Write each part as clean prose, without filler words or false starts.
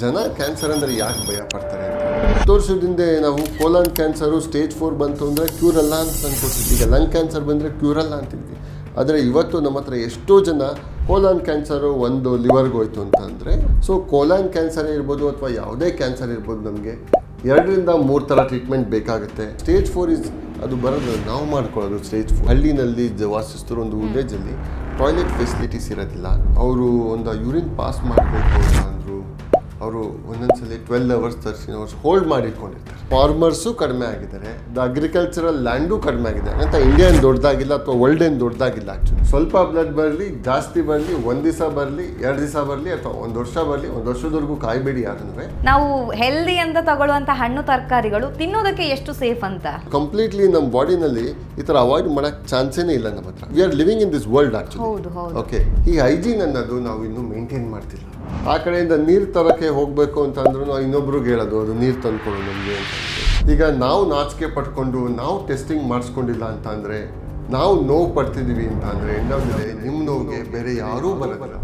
ಜನ ಕ್ಯಾನ್ಸರ್ ಅಂದರೆ ಯಾಕೆ ಭಯ ಪಡ್ತಾರೆ ಅಂತ 10 ವರ್ಷದಿಂದ ನಾವು ಕೋಲಾನ್ ಕ್ಯಾನ್ಸರು ಸ್ಟೇಜ್ 4 ಬಂತು ಅಂದರೆ ಕ್ಯೂರ್ ಅಲ್ಲ ಅಂತ ಅನ್ಕೊಳ್ತಿದ್ವಿ. ಈಗ ಲಂಗ್ ಕ್ಯಾನ್ಸರ್ ಬಂದರೆ ಕ್ಯೂರ್ ಅಲ್ಲ ಅಂತಿದ್ವಿ. ಆದರೆ ಇವತ್ತು ನಮ್ಮ ಹತ್ರ ಎಷ್ಟೋ ಜನ ಕೋಲಾನ್ ಕ್ಯಾನ್ಸರು ಒಂದು ಲಿವರ್ಗೆ ಹೋಯ್ತು ಅಂತ ಅಂದರೆ, ಸೊ ಕೋಲಾನ್ ಕ್ಯಾನ್ಸರ್ ಇರ್ಬೋದು ಅಥವಾ ಯಾವುದೇ ಕ್ಯಾನ್ಸರ್ ಇರ್ಬೋದು, ನಮಗೆ 2 ರಿಂದ 3 ಥರ ಟ್ರೀಟ್ಮೆಂಟ್ ಬೇಕಾಗುತ್ತೆ. ಸ್ಟೇಜ್ 4 ಅದು ಬರೋದು ನಾವು ಮಾಡ್ಕೊಳ್ಳೋದು. ಸ್ಟೇಜ್ 4 ಹಳ್ಳಿನಲ್ಲಿ ವಾಸಿಸ್ತಿರೋ ಒಂದು ವಿಲೇಜಲ್ಲಿ ಟಾಯ್ಲೆಟ್ ಫೆಸಿಲಿಟೀಸ್ ಇರೋದಿಲ್ಲ. ಅವರು ಒಂದು ಯೂರಿನ್ ಪಾಸ್ ಮಾಡಬೇಕು ಅಂತ ಅಂದರು. ಅವರು ಒಂದೊಂದ್ಸಲಿ 12 hours 13 hours ಹೋಲ್ಡ್ ಮಾಡಿ ಇಟ್ಕೊಂಡಿರ್ತಾರೆ. ಫಾರ್ಮರ್ಸು ಕಡಿಮೆ ಆಗಿದ್ದಾರೆ, ದ ಅಗ್ರಿಕಲ್ಚರಲ್ ಲ್ಯಾಂಡು ಕಡಿಮೆ ಆಗಿದೆ ಅಂತ. ಇಂಡಿಯಾ ಏನು ದೊಡ್ಡದಾಗಿಲ್ಲ ಅಥವಾ ವರ್ಲ್ಡ್ ಏನು ದೊಡ್ಡದಾಗಿಲ್ಲ. ಆ್ಯಕ್ಚುಲಿ ಸ್ವಲ್ಪ ಬ್ಲಡ್ ಬರಲಿ, ಜಾಸ್ತಿ ಬರಲಿ, 1 ದಿವಸ ಬರಲಿ, 2 ದಿವಸ ಬರಲಿ ಅಥವಾ 1 ವರ್ಷ ಬರಲಿ, 1 ವರ್ಷದವರೆಗೂ ಕಾಯಬೇಡಿ ಯಾರನ್ನುವೆ. ನಾವು ಹೆಲ್ದಿ ಅಂತ ತಗೊಳ್ಳುವಂತ ಹಣ್ಣು ತರಕಾರಿಗಳು ತಿನ್ನೋದಕ್ಕೆ ಎಷ್ಟು ಸೇಫ್ ಅಂತ ಕಂಪ್ಲೀಟ್ಲಿ ನಮ್ಮ ಬಾಡಿನಲ್ಲಿ ಈ ಥರ ಅವಾಯ್ಡ್ ಮಾಡೋಕ್ಕೆ ಚಾನ್ಸೇನೇ ಇಲ್ಲ ನಮ್ಮ ಹತ್ರ. We are living in this world actually. Okay, ಈ ಹೈಜೀನ್ ಅನ್ನೋದು ನಾವು ಇನ್ನೂ ಮೇಂಟೈನ್ ಮಾಡ್ತಿಲ್ಲ. ಆ ಕಡೆಯಿಂದ ನೀರು ತರೋಕ್ಕೆ ಹೋಗಬೇಕು ಅಂತ ಅಂದ್ರೂ ನಾವು ಇನ್ನೊಬ್ರಿಗೆ ಹೇಳೋದು ಅದು ನೀರು ತಂದ್ಕೊಡು ನಮಗೆ ಅಂತ. ಈಗ ನಾವು ನಾಚಿಕೆ ಪಟ್ಕೊಂಡು ನಾವು ಟೆಸ್ಟಿಂಗ್ ಮಾಡಿಸ್ಕೊಂಡಿಲ್ಲ ಅಂತ ಅಂದರೆ, ನಾವು ನೋವು ಪಡ್ತಿದ್ದೀವಿ ಅಂತ ಅಂದರೆ, ನಿಮ್ಮ ನೋವಿಗೆ ಬೇರೆ ಯಾರೂ ಬರೋದಿಲ್ಲ.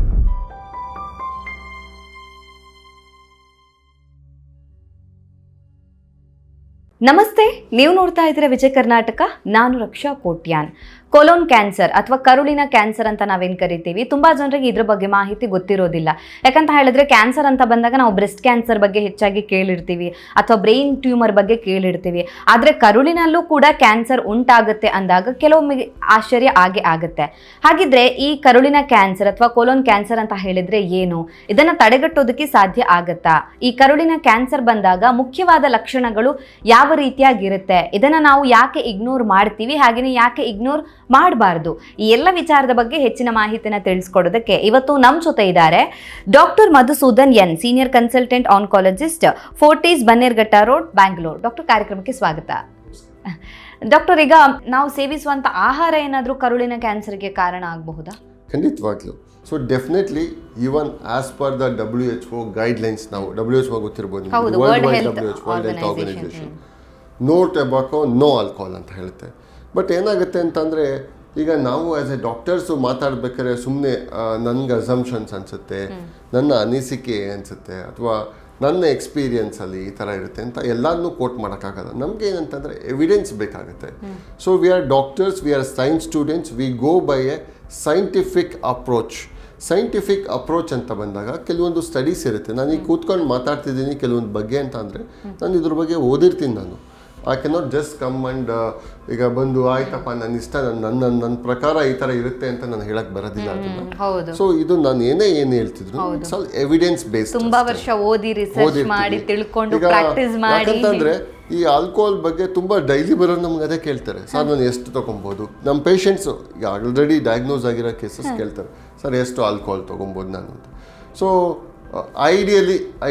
ನಮಸ್ತೆ, ನೀವು ನೋಡ್ತಾ ಇದ್ದೀರಾ ವಿಜಯ ಕರ್ನಾಟಕ. ನಾನು ರಕ್ಷಾ ಕೋಟ್ಯಾನ್. ಕೊಲೋನ್ ಕ್ಯಾನ್ಸರ್ ಅಥವಾ ಕರುಳಿನ ಕ್ಯಾನ್ಸರ್ ಅಂತ ನಾವೇನು ಕರಿತೀವಿ, ತುಂಬ ಜನರಿಗೆ ಇದ್ರ ಬಗ್ಗೆ ಮಾಹಿತಿ ಗೊತ್ತಿರೋದಿಲ್ಲ. ಯಾಕಂತ ಹೇಳಿದ್ರೆ ಕ್ಯಾನ್ಸರ್ ಅಂತ ಬಂದಾಗ ನಾವು ಬ್ರೆಸ್ಟ್ ಕ್ಯಾನ್ಸರ್ ಬಗ್ಗೆ ಹೆಚ್ಚಾಗಿ ಕೇಳಿರ್ತೀವಿ ಅಥವಾ ಬ್ರೈನ್ ಟ್ಯೂಮರ್ ಬಗ್ಗೆ ಕೇಳಿರ್ತೀವಿ. ಆದರೆ ಕರುಳಿನಲ್ಲೂ ಕೂಡ ಕ್ಯಾನ್ಸರ್ ಉಂಟಾಗುತ್ತೆ ಅಂದಾಗ ಕೆಲವೊಮ್ಮೆ ಆಶ್ಚರ್ಯ ಆಗುತ್ತೆ. ಹಾಗಿದ್ರೆ ಈ ಕರುಳಿನ ಕ್ಯಾನ್ಸರ್ ಅಥವಾ ಕೊಲೋನ್ ಕ್ಯಾನ್ಸರ್ ಅಂತ ಹೇಳಿದ್ರೆ ಏನು, ಇದನ್ನು ತಡೆಗಟ್ಟೋದಕ್ಕೆ ಸಾಧ್ಯ ಆಗುತ್ತಾ? ಈ ಕರುಳಿನ ಕ್ಯಾನ್ಸರ್ ಬಂದಾಗ ಮುಖ್ಯವಾದ ಲಕ್ಷಣಗಳು ಯಾವ ರೀತಿಯಾಗಿರುತ್ತೆ, ಇದನ್ನು ನಾವು ಯಾಕೆ ಇಗ್ನೋರ್ ಮಾಡ್ತೀವಿ, ಹಾಗೆಯೇ ಯಾಕೆ ಇಗ್ನೋರ್ ಮಾಡಬಾರ್ದು, ಈ ಎಲ್ಲ ವಿಚಾರದ ಬಗ್ಗೆ ಹೆಚ್ಚಿನ ಮಾಹಿತಿನ ತಿಳಿಸ್ಕೊಡೋದಕ್ಕೆ ಇವತ್ತು ನಮ್ಮ ಜೊತೆ ಇದ್ದಾರೆ doctor Madhusudan N, senior consultant oncologist, forties Bannerghatta road, Bangalore. Doctor, ಕಾರ್ಯಕ್ರಮಕ್ಕೆ ಸ್ವಾಗತ. ಡಾಕ್ಟರ್, ಈಗ ನಾವು ಸೇವಿಸುವಂತ ಆಹಾರ ಏನಾದರೂ ಕರುಳಿನ ಕ್ಯಾನ್ಸರ್ಗೆ ಕಾರಣ ಆಗಬಹುದಾ? ಖಂಡಿತವಾಗ್ಲೂ. So definitely even as per the WHO guidelines, ನಾವು WHO ಗೊತ್ತಿರ್ಬೋದು, world health organisation, no tobacco no alcohol ಅಂತ ಹೇಳುತ್ತೆ. ಬಟ್ ಏನಾಗುತ್ತೆ ಅಂತಂದರೆ, ಈಗ ನಾವು ಆ್ಯಸ್ ಎ ಡಾಕ್ಟರ್ಸು ಮಾತಾಡ್ಬೇಕಾದ್ರೆ ಸುಮ್ಮನೆ ನನಗೆ ಅಸಂಪ್ಷನ್ಸ್ ಅನಿಸುತ್ತೆ, ನನ್ನ ಅನಿಸಿಕೆ ಅನಿಸುತ್ತೆ, ಅಥವಾ ನನ್ನ ಎಕ್ಸ್ಪೀರಿಯನ್ಸಲ್ಲಿ ಈ ಥರ ಇರುತ್ತೆ ಅಂತ ಎಲ್ಲನೂ ಕೋಟ್ ಮಾಡೋಕ್ಕಾಗಲ್ಲ. ನಮಗೆ ಏನಂತಂದರೆ ಎವಿಡೆನ್ಸ್ ಬೇಕಾಗುತ್ತೆ. So we are doctors, we are science students, we go by A scientific approach. Scientific approach ಅಂತ ಬಂದಾಗ ಕೆಲವೊಂದು ಸ್ಟಡೀಸ್ ಇರುತ್ತೆ. ನಾನು ಈಗ ಕೂತ್ಕೊಂಡು ಮಾತಾಡ್ತಿದ್ದೀನಿ ಕೆಲವೊಂದು ಬಗ್ಗೆ ಅಂತ ಅಂದರೆ, ನಾನು ಇದ್ರ ಬಗ್ಗೆ ಓದಿರ್ತೀನಿ. ನಾನು I cannot just come and ಈಗ ಬಂದು ಆಯ್ತಪ್ಪ ನನ್ನ ಇಷ್ಟ, ನನ್ನ ಪ್ರಕಾರ ಈ ಥರ ಇರುತ್ತೆ ಅಂತ ನಾನು ಹೇಳಕ್ ಬರೋದಿಲ್ಲ ಅದನ್ನ. ಸೊ ಇದು ನಾನು ಏನು ಹೇಳ್ತಿದ್ರು ಸ್ವಲ್ಪ ಎವಿಡೆನ್ಸ್ ಬೇಸ್, ತುಂಬಾ ವರ್ಷ ಓದಿ ರಿಸರ್ಚ್ ಮಾಡಿ ತಿಳ್ಕೊಂಡು ಪ್ರಾಕ್ಟೀಸ್ ಮಾಡಿ. ಯಾಕಂತಂದ್ರೆ ಈ ಆಲ್ಕೋಹಾಲ್ ಬಗ್ಗೆ ತುಂಬಾ ಡೈಲಿ ಬರೋರು ನಮ್ಗೆ ಅದೇ ಕೇಳ್ತಾರೆ, ಸರ್ ನಾನು ಎಷ್ಟು ತೊಗೊಬೋದು. ನಮ್ಮ ಪೇಷಂಟ್ಸು ಈಗ ಆಲ್ರೆಡಿ ಡಯಾಗ್ನೋಸ್ ಆಗಿರೋ ಕೇಸಸ್ ಕೇಳ್ತಾರೆ, ಸರ್ ಎಷ್ಟು ಆಲ್ಕೋಹಾಲ್ ತೊಗೊಬೋದು ನಾನು ಅಂತ. ಸೊ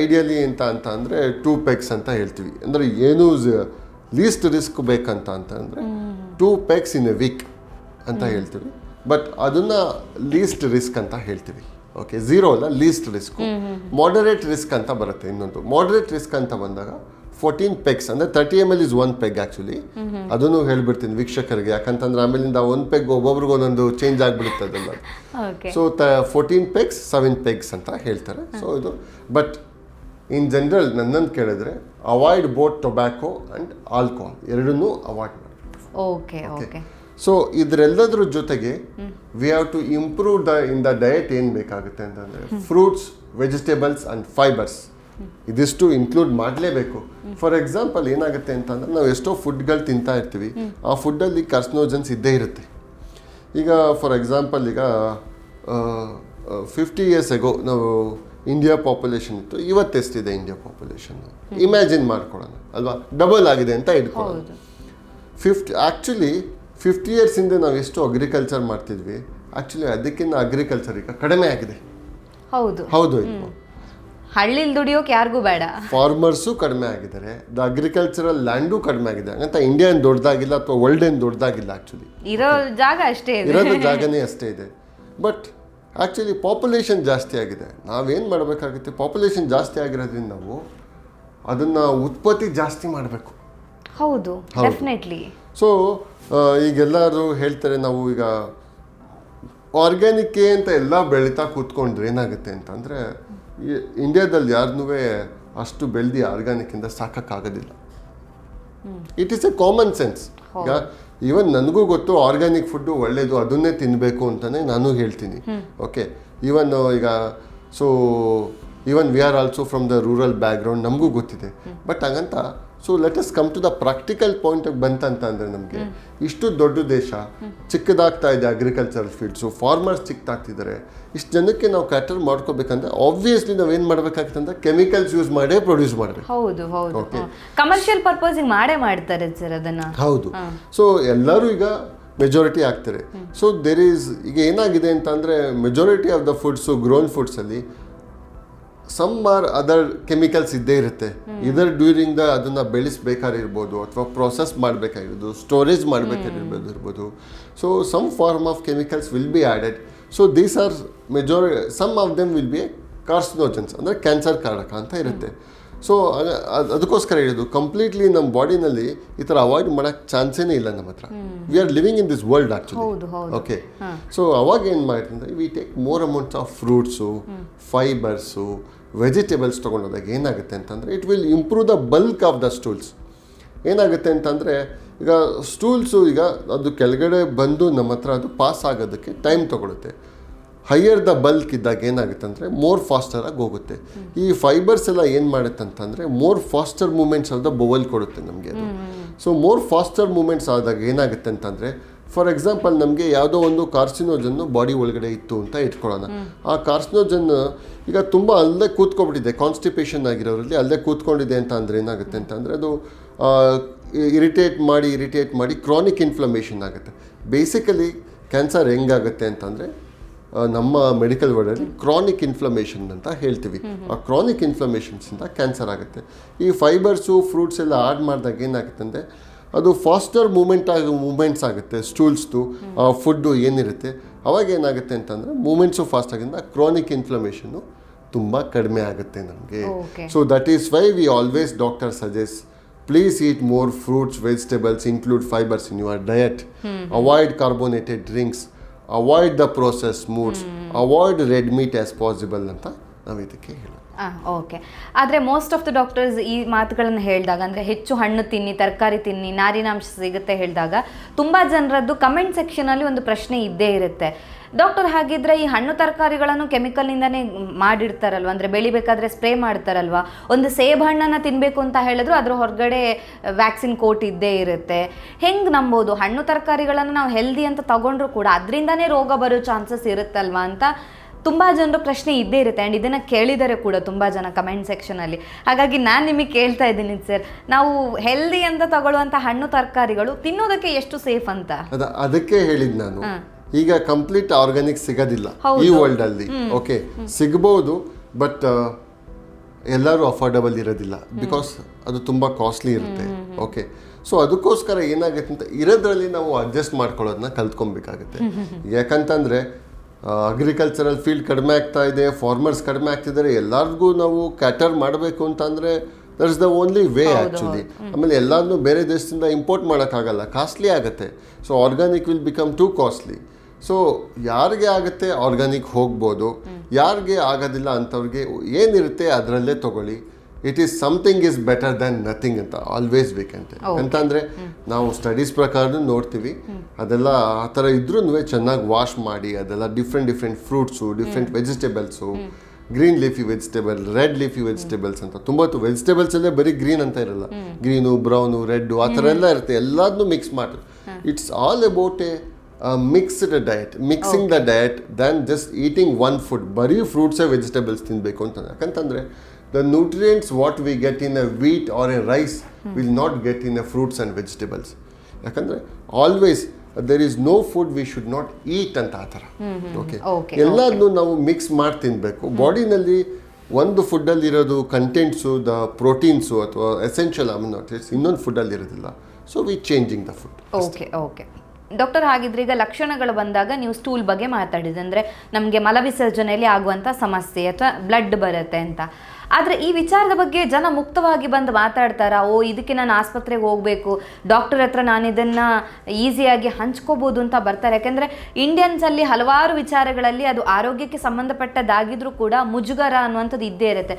ಐಡಿಯಲಿ ಅಂತ ಅಂದರೆ 2 pegs ಅಂತ ಹೇಳ್ತೀವಿ. ಅಂದರೆ ಏನು ಲೀಸ್ಟ್ ರಿಸ್ಕ್ ಬೇಕಂತ ಅಂತಂದರೆ 2 pegs ಇನ್ ಎ ವೀಕ್ ಅಂತ ಹೇಳ್ತೀವಿ. ಬಟ್ ಅದನ್ನು ಲೀಸ್ಟ್ ರಿಸ್ಕ್ ಅಂತ ಹೇಳ್ತೀವಿ. ಓಕೆ, 0 ಅಲ್ಲ, ಲೀಸ್ಟ್ ರಿಸ್ಕ್. ಮಾಡರೇಟ್ ರಿಸ್ಕ್ ಅಂತ ಬರುತ್ತೆ ಇನ್ನೊಂದು. ಮಾಡರೇಟ್ ರಿಸ್ಕ್ ಅಂತ ಬಂದಾಗ 14 pegs, ಅಂದರೆ 30 ml ಇಸ್ 1 peg ಆ್ಯಕ್ಚುಲಿ. ಅದನ್ನು ಹೇಳ್ಬಿಡ್ತೀನಿ ವೀಕ್ಷಕರಿಗೆ, ಯಾಕಂತಂದ್ರೆ ಆಮೇಲಿಂದ 1 peg ಒಬ್ಬೊಬ್ರಿಗೆ ಒಂದೊಂದು ಚೇಂಜ್ ಆಗಿಬಿಡುತ್ತೆ ಅದೆಲ್ಲ. ಸೊ 14 pegs 7 pegs ಅಂತ ಹೇಳ್ತಾರೆ. ಸೊ ಇದು ಬಟ್ ಇನ್ ಜನರಲ್ ನನ್ನನ್ನು ಕೇಳಿದ್ರೆ avoid both tobacco and alcohol, ಎರಡನ್ನೂ ಅವಾಯ್ಡ್ ಮಾಡಬೇಕು. ಸೊ ಇದರೆಲ್ಲದ್ರ ಜೊತೆಗೆ we have to improve in the diet. ಏನು ಬೇಕಾಗುತ್ತೆ ಅಂತಂದರೆ ಫ್ರೂಟ್ಸ್, ವೆಜಿಟೇಬಲ್ಸ್ ಆ್ಯಂಡ್ ಫೈಬರ್ಸ್, ಇದಿಷ್ಟು ಇನ್ಕ್ಲೂಡ್ ಮಾಡಲೇಬೇಕು. ಫಾರ್ ಎಕ್ಸಾಂಪಲ್ ಏನಾಗುತ್ತೆ ಅಂತಂದರೆ, ನಾವು ಎಷ್ಟೋ ಫುಡ್ಗಳು ತಿಂತಾ ಇರ್ತೀವಿ, ಆ ಫುಡ್ಡಲ್ಲಿ ಕಾರ್ಸಿನೋಜನ್ಸ್ ಇದ್ದೇ ಇರುತ್ತೆ. ಈಗ ಫಾರ್ ಎಕ್ಸಾಂಪಲ್ ಈಗ 50 years ago ನಾವು ಇಂಡಿಯಾ ಪಾಪ್ಯುಲೇಷನ್ ಇತ್ತು, ಇವತ್ತೆಷ್ಟಿದೆ ಇಂಡಿಯಾ ಪಾಪ್ಯುಲೇಷನ್ ಇಮ್ಯಾಜಿನ್ ಮಾಡ್ಕೊಳ್ಳೋಣ ಅಲ್ವಾ, ಡಬಲ್ ಆಗಿದೆ ಅಂತ ಇಟ್ಕೊಳ್ಳೋಣ. 50 years ಹಿಂದೆ ನಾವು ಎಷ್ಟು ಅಗ್ರಿಕಲ್ಚರ್ ಮಾಡ್ತಿದ್ವಿ, ಆ್ಯಕ್ಚುಲಿ ಅದಕ್ಕಿಂತ ಅಗ್ರಿಕಲ್ಚರ್ ಈಗ ಕಡಿಮೆ ಆಗಿದೆ. ಹೌದು ಇಲ್ವಾ? ಹಳ್ಳಿಲಿ ದುಡಿಯೋಕೆ ಯಾರಿಗೂ ಬೇಡ, ಫಾರ್ಮರ್ಸು ಕಡಿಮೆ ಆಗಿದ್ದಾರೆ, ದ ಅಗ್ರಿಕಲ್ಚರಲ್ ಲ್ಯಾಂಡು ಕಡಿಮೆ ಆಗಿದೆ ಅಂತ. ಇಂಡಿಯಾ ಏನು ದೊಡ್ಡದಾಗಿಲ್ಲ ಅಥವಾ ವರ್ಲ್ಡ್ ಏನು ದೊಡ್ಡದಾಗಿಲ್ಲ, ಆ್ಯಕ್ಚುಲಿ ಇರೋದು ಜಾಗನೇ ಅಷ್ಟೇ ಇದೆ. ಬಟ್ ಆ್ಯಕ್ಚುಲಿ ಪಾಪ್ಯುಲೇಷನ್ ಜಾಸ್ತಿ ಆಗಿದೆ. ನಾವೇನು ಮಾಡಬೇಕಾಗುತ್ತೆ, ಪಾಪ್ಯುಲೇಷನ್ ಜಾಸ್ತಿ ಆಗಿರೋದ್ರಿಂದ ನಾವು ಅದನ್ನು ಉತ್ಪತ್ತಿ ಜಾಸ್ತಿ ಮಾಡಬೇಕು. ಹೌದು, ಡೆಫಿನೆಟ್ಲಿ. ಸೊ ಈಗೆಲ್ಲರೂ ಹೇಳ್ತಾರೆ, ನಾವು ಈಗ ಆರ್ಗ್ಯಾನಿಕ್ ಅಂತ ಎಲ್ಲ ಬೆಳೀತಾ ಕೂತ್ಕೊಂಡ್ರೆ ಏನಾಗುತ್ತೆ ಅಂತಂದರೆ ಇಂಡಿಯಾದಲ್ಲಿ ಯಾರನ್ನೂ ಅಷ್ಟು ಬೆಳೆದು ಆರ್ಗ್ಯಾನಿಕ್ಕಿಂದ ಸಾಕೋಕ್ಕಾಗೋದಿಲ್ಲ. It is a common sense. ಈಗ ಈವನ್ ನನಗೂ ಗೊತ್ತು ಆರ್ಗ್ಯಾನಿಕ್ ಫುಡ್ಡು ಒಳ್ಳೆಯದು, ಅದನ್ನೇ ತಿನ್ನಬೇಕು ಅಂತಲೇ ನಾನು ಹೇಳ್ತೀನಿ. ಓಕೆ, ಈವನ್ ಈಗ so even we are also from the rural background, ನಮಗೂ ಗೊತ್ತಿದೆ. ಬಟ್ ಹಾಗಂತ so let us come to the practical point ಬಂತಂತ ಅಂದರೆ ನಮಗೆ ಇಷ್ಟು ದೊಡ್ಡ ದೇಶ ಚಿಕ್ಕದಾಗ್ತಾ ಇದೆ, ಅಗ್ರಿಕಲ್ಚರಲ್ ಫೀಲ್ಡ್ಸು, ಫಾರ್ಮರ್ಸ್ ಚಿಕ್ಕದಾಗ್ತಿದ್ದಾರೆ. ಇಷ್ಟು ಜನಕ್ಕೆ ನಾವು ಕ್ಯಾಟರ್ ಮಾಡ್ಕೋಬೇಕಂದ್ರೆ ಆಬ್ವಿಯಸ್ಲಿ ನಾವೇನು ಮಾಡಬೇಕಾಗುತ್ತೆ ಅಂದರೆ ಕೆಮಿಕಲ್ಸ್ ಯೂಸ್ ಮಾಡೇ ಪ್ರೊಡ್ಯೂಸ್ ಮಾಡಬೇಕು. ಹೌದು ಹೌದು, ಕಮರ್ಷಿಯಲ್ ಪರ್ಪಸ್ಗೆ ಮಾಡೇ ಮಾಡ್ತಾರೆ ಸರ್ ಅದನ್ನು. ಹೌದು, ಸೊ ಎಲ್ಲರೂ ಈಗ ಮೆಜಾರಿಟಿ ಆಗ್ತಾರೆ. ಸೊ ದೇರ್ ಈಸ್ ಈಗ ಏನಾಗಿದೆ ಅಂತ ಅಂದರೆ majority of the foods grown ಫುಡ್ಸಲ್ಲಿ ಸಮ್ ಆರ್ ಅದರ್ ಕೆಮಿಕಲ್ಸ್ ಇದ್ದೇ ಇರುತ್ತೆ. ಇದರ್ ಡ್ಯೂರಿಂಗ್ ದ ಅದನ್ನು ಬೆಳೆಸ್ಬೇಕಾಗಿರ್ಬೋದು ಅಥವಾ ಪ್ರೊಸೆಸ್ ಮಾಡಬೇಕಾಗಿರ್ಬೋದು, ಸ್ಟೋರೇಜ್ ಮಾಡಬೇಕಾಗಿರ್ಬೋದು. So some form of chemicals will be added. So these are some of them will be carcinogens, ಅಂದರೆ cancer ಕಾರಕ ಅಂತ ಇರುತ್ತೆ. ಸೊ ಅದಕ್ಕೋಸ್ಕರ ಹೇಳಿದ್ದು ಕಂಪ್ಲೀಟ್ಲಿ ನಮ್ಮ ಬಾಡಿನಲ್ಲಿ ಈ ಥರ ಅವಾಯ್ಡ್ ಮಾಡೋಕ್ಕೆ ಚಾನ್ಸೇ ಇಲ್ಲ ನಮ್ಮ ಹತ್ರ. We are living in this world actually. Okay, so ಅವಾಗ ಏನು ಮಾಡಿದ್ರೆ we take more amounts of fruits, fibres, vegetables ತೊಗೊಂಡೋದಾಗ ಏನಾಗುತ್ತೆ ಅಂತಂದರೆ it will improve the bulk of the stools. ಏನಾಗುತ್ತೆ ಅಂತಂದರೆ ಈಗ ಸ್ಟೂಲ್ಸು ಈಗ ಅದು ಕೆಳಗಡೆ ಬಂದು ನಮ್ಮ ಹತ್ರ ಅದು ಪಾಸ್ ಆಗೋದಕ್ಕೆ ಟೈಮ್ ತೊಗೊಳುತ್ತೆ. ಹೈಯರ್ ದ ಬಲ್ಕ್ ಇದ್ದಾಗ ಏನಾಗುತ್ತೆ ಅಂದರೆ ಮೋರ್ ಫಾಸ್ಟರಾಗಿ ಹೋಗುತ್ತೆ. ಈ ಫೈಬರ್ಸ್ ಎಲ್ಲ ಏನು ಮಾಡುತ್ತೆ ಅಂತಂದರೆ more faster movements of the bowel ಕೊಡುತ್ತೆ ನಮಗೆ ಅದು. ಸೊ ಮೋರ್ ಫಾಸ್ಟರ್ ಮೂಮೆಂಟ್ಸ್ ಆದಾಗ ಏನಾಗುತ್ತೆ ಅಂತಂದರೆ ಫಾರ್ ಎಕ್ಸಾಂಪಲ್ ನಮಗೆ ಯಾವುದೋ ಒಂದು ಕಾರ್ಸಿನೋಜನ್ನು ಬಾಡಿ ಒಳಗಡೆ ಇತ್ತು ಅಂತ ಇಟ್ಕೊಳ್ಳೋಣ. ಆ ಕಾರ್ಸಿನೋಜನ್ ಈಗ ತುಂಬ ಅಲ್ಲೇ ಕೂತ್ಕೊಂಡ್ಬಿಟ್ಟಿದೆ, ಕಾನ್ಸ್ಟಿಪೇಷನ್ ಆಗಿರೋರಲ್ಲಿ ಅಲ್ಲೇ ಕೂತ್ಕೊಂಡಿದೆ ಅಂತ ಅಂದರೆ ಏನಾಗುತ್ತೆ ಅಂತಂದರೆ ಅದು ಇರಿಟೇಟ್ ಮಾಡಿ ಕ್ರಾನಿಕ್ ಇನ್ಫ್ಲಮೇಷನ್ ಆಗುತ್ತೆ. ಬೇಸಿಕಲಿ ಕ್ಯಾನ್ಸರ್ ಹೆಂಗಾಗುತ್ತೆ ಅಂತಂದರೆ ನಮ್ಮ ಮೆಡಿಕಲ್ ವರ್ಡಲ್ಲಿ ಕ್ರಾನಿಕ್ ಇನ್ಫ್ಲಮೇಷನ್ ಅಂತ ಹೇಳ್ತೀವಿ. ಆ ಕ್ರಾನಿಕ್ ಇನ್ಫ್ಲಮೇಷನ್ಸಿಂದ ಕ್ಯಾನ್ಸರ್ ಆಗುತ್ತೆ. ಈ ಫೈಬರ್ಸು ಫ್ರೂಟ್ಸ್ ಎಲ್ಲ ಆಡ್ ಮಾಡಿದಾಗ ಏನಾಗುತ್ತೆ ಅಂದರೆ ಅದು ಫಾಸ್ಟರ್ ಮೂಮೆಂಟ್ಸ್ ಆಗುತ್ತೆ ಸ್ಟೂಲ್ಸ್ದು ಫುಡ್ಡು ಏನಿರುತ್ತೆ. ಅವಾಗ ಏನಾಗುತ್ತೆ ಅಂತಂದರೆ ಮೂಮೆಂಟ್ಸು ಫಾಸ್ಟ್ ಆಗಿಂದ ಕ್ರಾನಿಕ್ ಇನ್ಫ್ಲಮೇಷನ್ನು ತುಂಬ ಕಡಿಮೆ ಆಗುತ್ತೆ ನಮಗೆ. So that is why we always doctor suggest please eat more fruits, vegetables, include fibres in your diet, avoid carbonated drinks, avoid the process foods, avoid red meat as possible ಅಂತ ನಾವು ಇದಕ್ಕೆ ಹೇಳೋದು. Okay, ಆದರೆ most of the doctors ಈ ಮಾತುಗಳನ್ನು ಹೇಳಿದಾಗ, ಅಂದರೆ ಹೆಚ್ಚು ಹಣ್ಣು ತಿನ್ನಿ, ತರಕಾರಿ ತಿನ್ನಿ, ನಾರಿನಾಂಶ ಸಿಗುತ್ತೆ ಹೇಳಿದಾಗ ತುಂಬ ಜನರದ್ದು ಕಮೆಂಟ್ ಸೆಕ್ಷನಲ್ಲಿ ಒಂದು ಪ್ರಶ್ನೆ ಇದ್ದೇ ಇರುತ್ತೆ. ಡಾಕ್ಟರ್, ಹಾಗಿದ್ರೆ ಈ ಹಣ್ಣು ತರಕಾರಿಗಳನ್ನು ಕೆಮಿಕಲ್ನಿಂದನೇ ಮಾಡಿರ್ತಾರಲ್ವ, ಅಂದರೆ ಬೆಳಿಬೇಕಾದ್ರೆ ಸ್ಪ್ರೇ ಮಾಡ್ತಾರಲ್ವ. ಒಂದು ಸೇಬು ಹಣ್ಣನ್ನು ತಿನ್ನಬೇಕು ಅಂತ ಹೇಳಿದ್ರು ಅದ್ರ ಹೊರಗಡೆ ವ್ಯಾಕ್ಸಿನ್ ಕೋಟ್ ಇದ್ದೇ ಇರುತ್ತೆ. ಹೆಂಗೆ ನಂಬೋದು? ಹಣ್ಣು ತರಕಾರಿಗಳನ್ನು ನಾವು ಹೆಲ್ದಿ ಅಂತ ತಗೊಂಡ್ರು ಕೂಡ ಅದರಿಂದನೇ ರೋಗ ಬರೋ ಚಾನ್ಸಸ್ ಇರುತ್ತಲ್ವ ಅಂತ ತುಂಬ ಜನರು ಪ್ರಶ್ನೆ ಇದ್ದೇ ಇರುತ್ತೆ. ಆ್ಯಂಡ್ ಇದನ್ನು ಕೇಳಿದರೆ ಕೂಡ ತುಂಬ ಜನ ಕಮೆಂಟ್ ಸೆಕ್ಷನಲ್ಲಿ. ಹಾಗಾಗಿ ನಾನು ನಿಮಗೆ ಕೇಳ್ತಾ ಇದ್ದೀನಿ ಸರ್, ನಾವು ಹೆಲ್ದಿ ಅಂತ ತಗೊಳ್ಳುವಂಥ ಹಣ್ಣು ತರಕಾರಿಗಳು ತಿನ್ನೋದಕ್ಕೆ ಎಷ್ಟು ಸೇಫ್ ಅಂತ? ಅದಕ್ಕೆ ಹೇಳಿದ್ದು ನಾನು, ಈಗ ಕಂಪ್ಲೀಟ್ ಆರ್ಗ್ಯಾನಿಕ್ ಸಿಗೋದಿಲ್ಲ ಈ ವರ್ಲ್ಡ್ ಅಲ್ಲಿ. ಓಕೆ, ಸಿಗ್ಬೋದು, ಬಟ್ ಎಲ್ಲರೂ ಅಫೋರ್ಡಬಲ್ ಇರೋದಿಲ್ಲ, ಬಿಕಾಸ್ ಅದು ತುಂಬ ಕಾಸ್ಟ್ಲಿ ಇರುತ್ತೆ. ಓಕೆ, ಸೊ ಅದಕ್ಕೋಸ್ಕರ ಏನಾಗುತ್ತೆ ಅಂತ ಇರೋದ್ರಲ್ಲಿ ನಾವು ಅಡ್ಜಸ್ಟ್ ಮಾಡ್ಕೊಳ್ಳೋದನ್ನ ಕಲ್ತ್ಕೊಬೇಕಾಗುತ್ತೆ. ಯಾಕಂತಂದರೆ ಅಗ್ರಿಕಲ್ಚರಲ್ ಫೀಲ್ಡ್ ಕಡಿಮೆ ಆಗ್ತಾ ಇದೆ, ಫಾರ್ಮರ್ಸ್ ಕಡಿಮೆ ಆಗ್ತಿದ್ದಾರೆ, ಎಲ್ಲರಿಗೂ ನಾವು ಕ್ಯಾಟರ್ ಮಾಡಬೇಕು ಅಂತಂದರೆ that is the only way actually. ಆಮೇಲೆ ಎಲ್ಲಾನು ಬೇರೆ ದೇಶದಿಂದ ಇಂಪೋರ್ಟ್ ಮಾಡೋಕ್ಕಾಗಲ್ಲ, ಕಾಸ್ಟ್ಲಿ ಆಗುತ್ತೆ. So organic will become two costly. So ಯಾರಿಗೆ ಆಗುತ್ತೆ ಆರ್ಗ್ಯಾನಿಕ್ ಹೋಗ್ಬೋದು, ಯಾರಿಗೆ ಆಗೋದಿಲ್ಲ ಅಂಥವ್ರಿಗೆ ಏನಿರುತ್ತೆ ಅದರಲ್ಲೇ ತೊಗೊಳ್ಳಿ. It is something is better than nothing ಅಂತ ಆಲ್ವೇಸ್ ಬೇಕಂತೆ. ಅಂತಂದರೆ ನಾವು ಸ್ಟಡೀಸ್ ಪ್ರಕಾರ ನೋಡ್ತೀವಿ, ಅದೆಲ್ಲ ಆ ಥರ ಇದ್ರೂ ಚೆನ್ನಾಗಿ ವಾಶ್ ಮಾಡಿ ಅದೆಲ್ಲ different fruits, different vegetables, green leafy vegetable, red leafy vegetables ಅಂತ ತುಂಬ ವೆಜಿಟೇಬಲ್ಸಲ್ಲೇ ಬರೀ ಗ್ರೀನ್ ಅಂತ ಇರಲ್ಲ, ಗ್ರೀನು, ಬ್ರೌನು, ರೆಡ್ಡು ಆ ಥರ ಎಲ್ಲ ಇರುತ್ತೆ. ಎಲ್ಲದನ್ನೂ ಮಿಕ್ಸ್ ಮಾಡಿ it's all about A mixed diet, mixing the diet than just eating one food. ಬರೀ ಫ್ರೂಟ್ಸೇ ವೆಜಿಟೇಬಲ್ಸ್ ತಿನ್ನಬೇಕು ಅಂತ. ಯಾಕಂತಂದರೆ the nutrients what we get in a wheat or a rice will not get in a fruits and vegetables. ಯಾಕಂದರೆ always there is no food we should not eat ಅಂತ ಆ ಥರ. Okay, ಎಲ್ಲದನ್ನೂ ನಾವು ಮಿಕ್ಸ್ ಮಾಡಿ ತಿನ್ನಬೇಕು. ಬಾಡಿನಲ್ಲಿ ಒಂದು ಫುಡ್ಡಲ್ಲಿರೋದು ಕಂಟೆಂಟ್ಸು, ದ ಪ್ರೋಟೀನ್ಸು ಅಥವಾ ಎಸೆನ್ಷಿಯಲ್ ಅಮಿನೋ ಆಸಿಡ್ಸ್ ಇನ್ನೊಂದು ಫುಡ್ಡಲ್ಲಿ ಇರೋದಿಲ್ಲ. So we changing the food. Okay doctor, ಹಾಗಿದ್ರೆ ಈಗ ಲಕ್ಷಣಗಳು ಬಂದಾಗ ನೀವು ಸ್ಟೂಲ್ ಬಗ್ಗೆ ಮಾತಾಡಿದೆ, ಅಂದರೆ ನಮಗೆ ಮಲವಿಸರ್ಜನೆಯಲ್ಲಿ ಆಗುವಂಥ ಸಮಸ್ಯೆ ಅಥವಾ ಬ್ಲಡ್ ಬರುತ್ತೆ ಅಂತ. ಆದರೆ ಈ ವಿಚಾರದ ಬಗ್ಗೆ ಜನ ಮುಕ್ತವಾಗಿ ಬಂದು ಮಾತಾಡ್ತಾರಾ? ಓ, ಇದಕ್ಕೆ ನಾನು ಆಸ್ಪತ್ರೆಗೆ ಹೋಗಬೇಕು, ಡಾಕ್ಟರ್ ಹತ್ರ ನಾನು ಇದನ್ನು ಈಸಿಯಾಗಿ ಹಂಚ್ಕೋಬೋದು ಅಂತ ಬರ್ತಾರೆ. ಯಾಕೆಂದರೆ ಇಂಡಿಯನ್ಸಲ್ಲಿ ಹಲವಾರು ವಿಚಾರಗಳಲ್ಲಿ ಅದು ಆರೋಗ್ಯಕ್ಕೆ ಸಂಬಂಧಪಟ್ಟದ್ದಾಗಿದ್ರೂ ಕೂಡ ಮುಜುಗರ ಅನ್ನುವಂಥದ್ದು ಇದ್ದೇ ಇರುತ್ತೆ.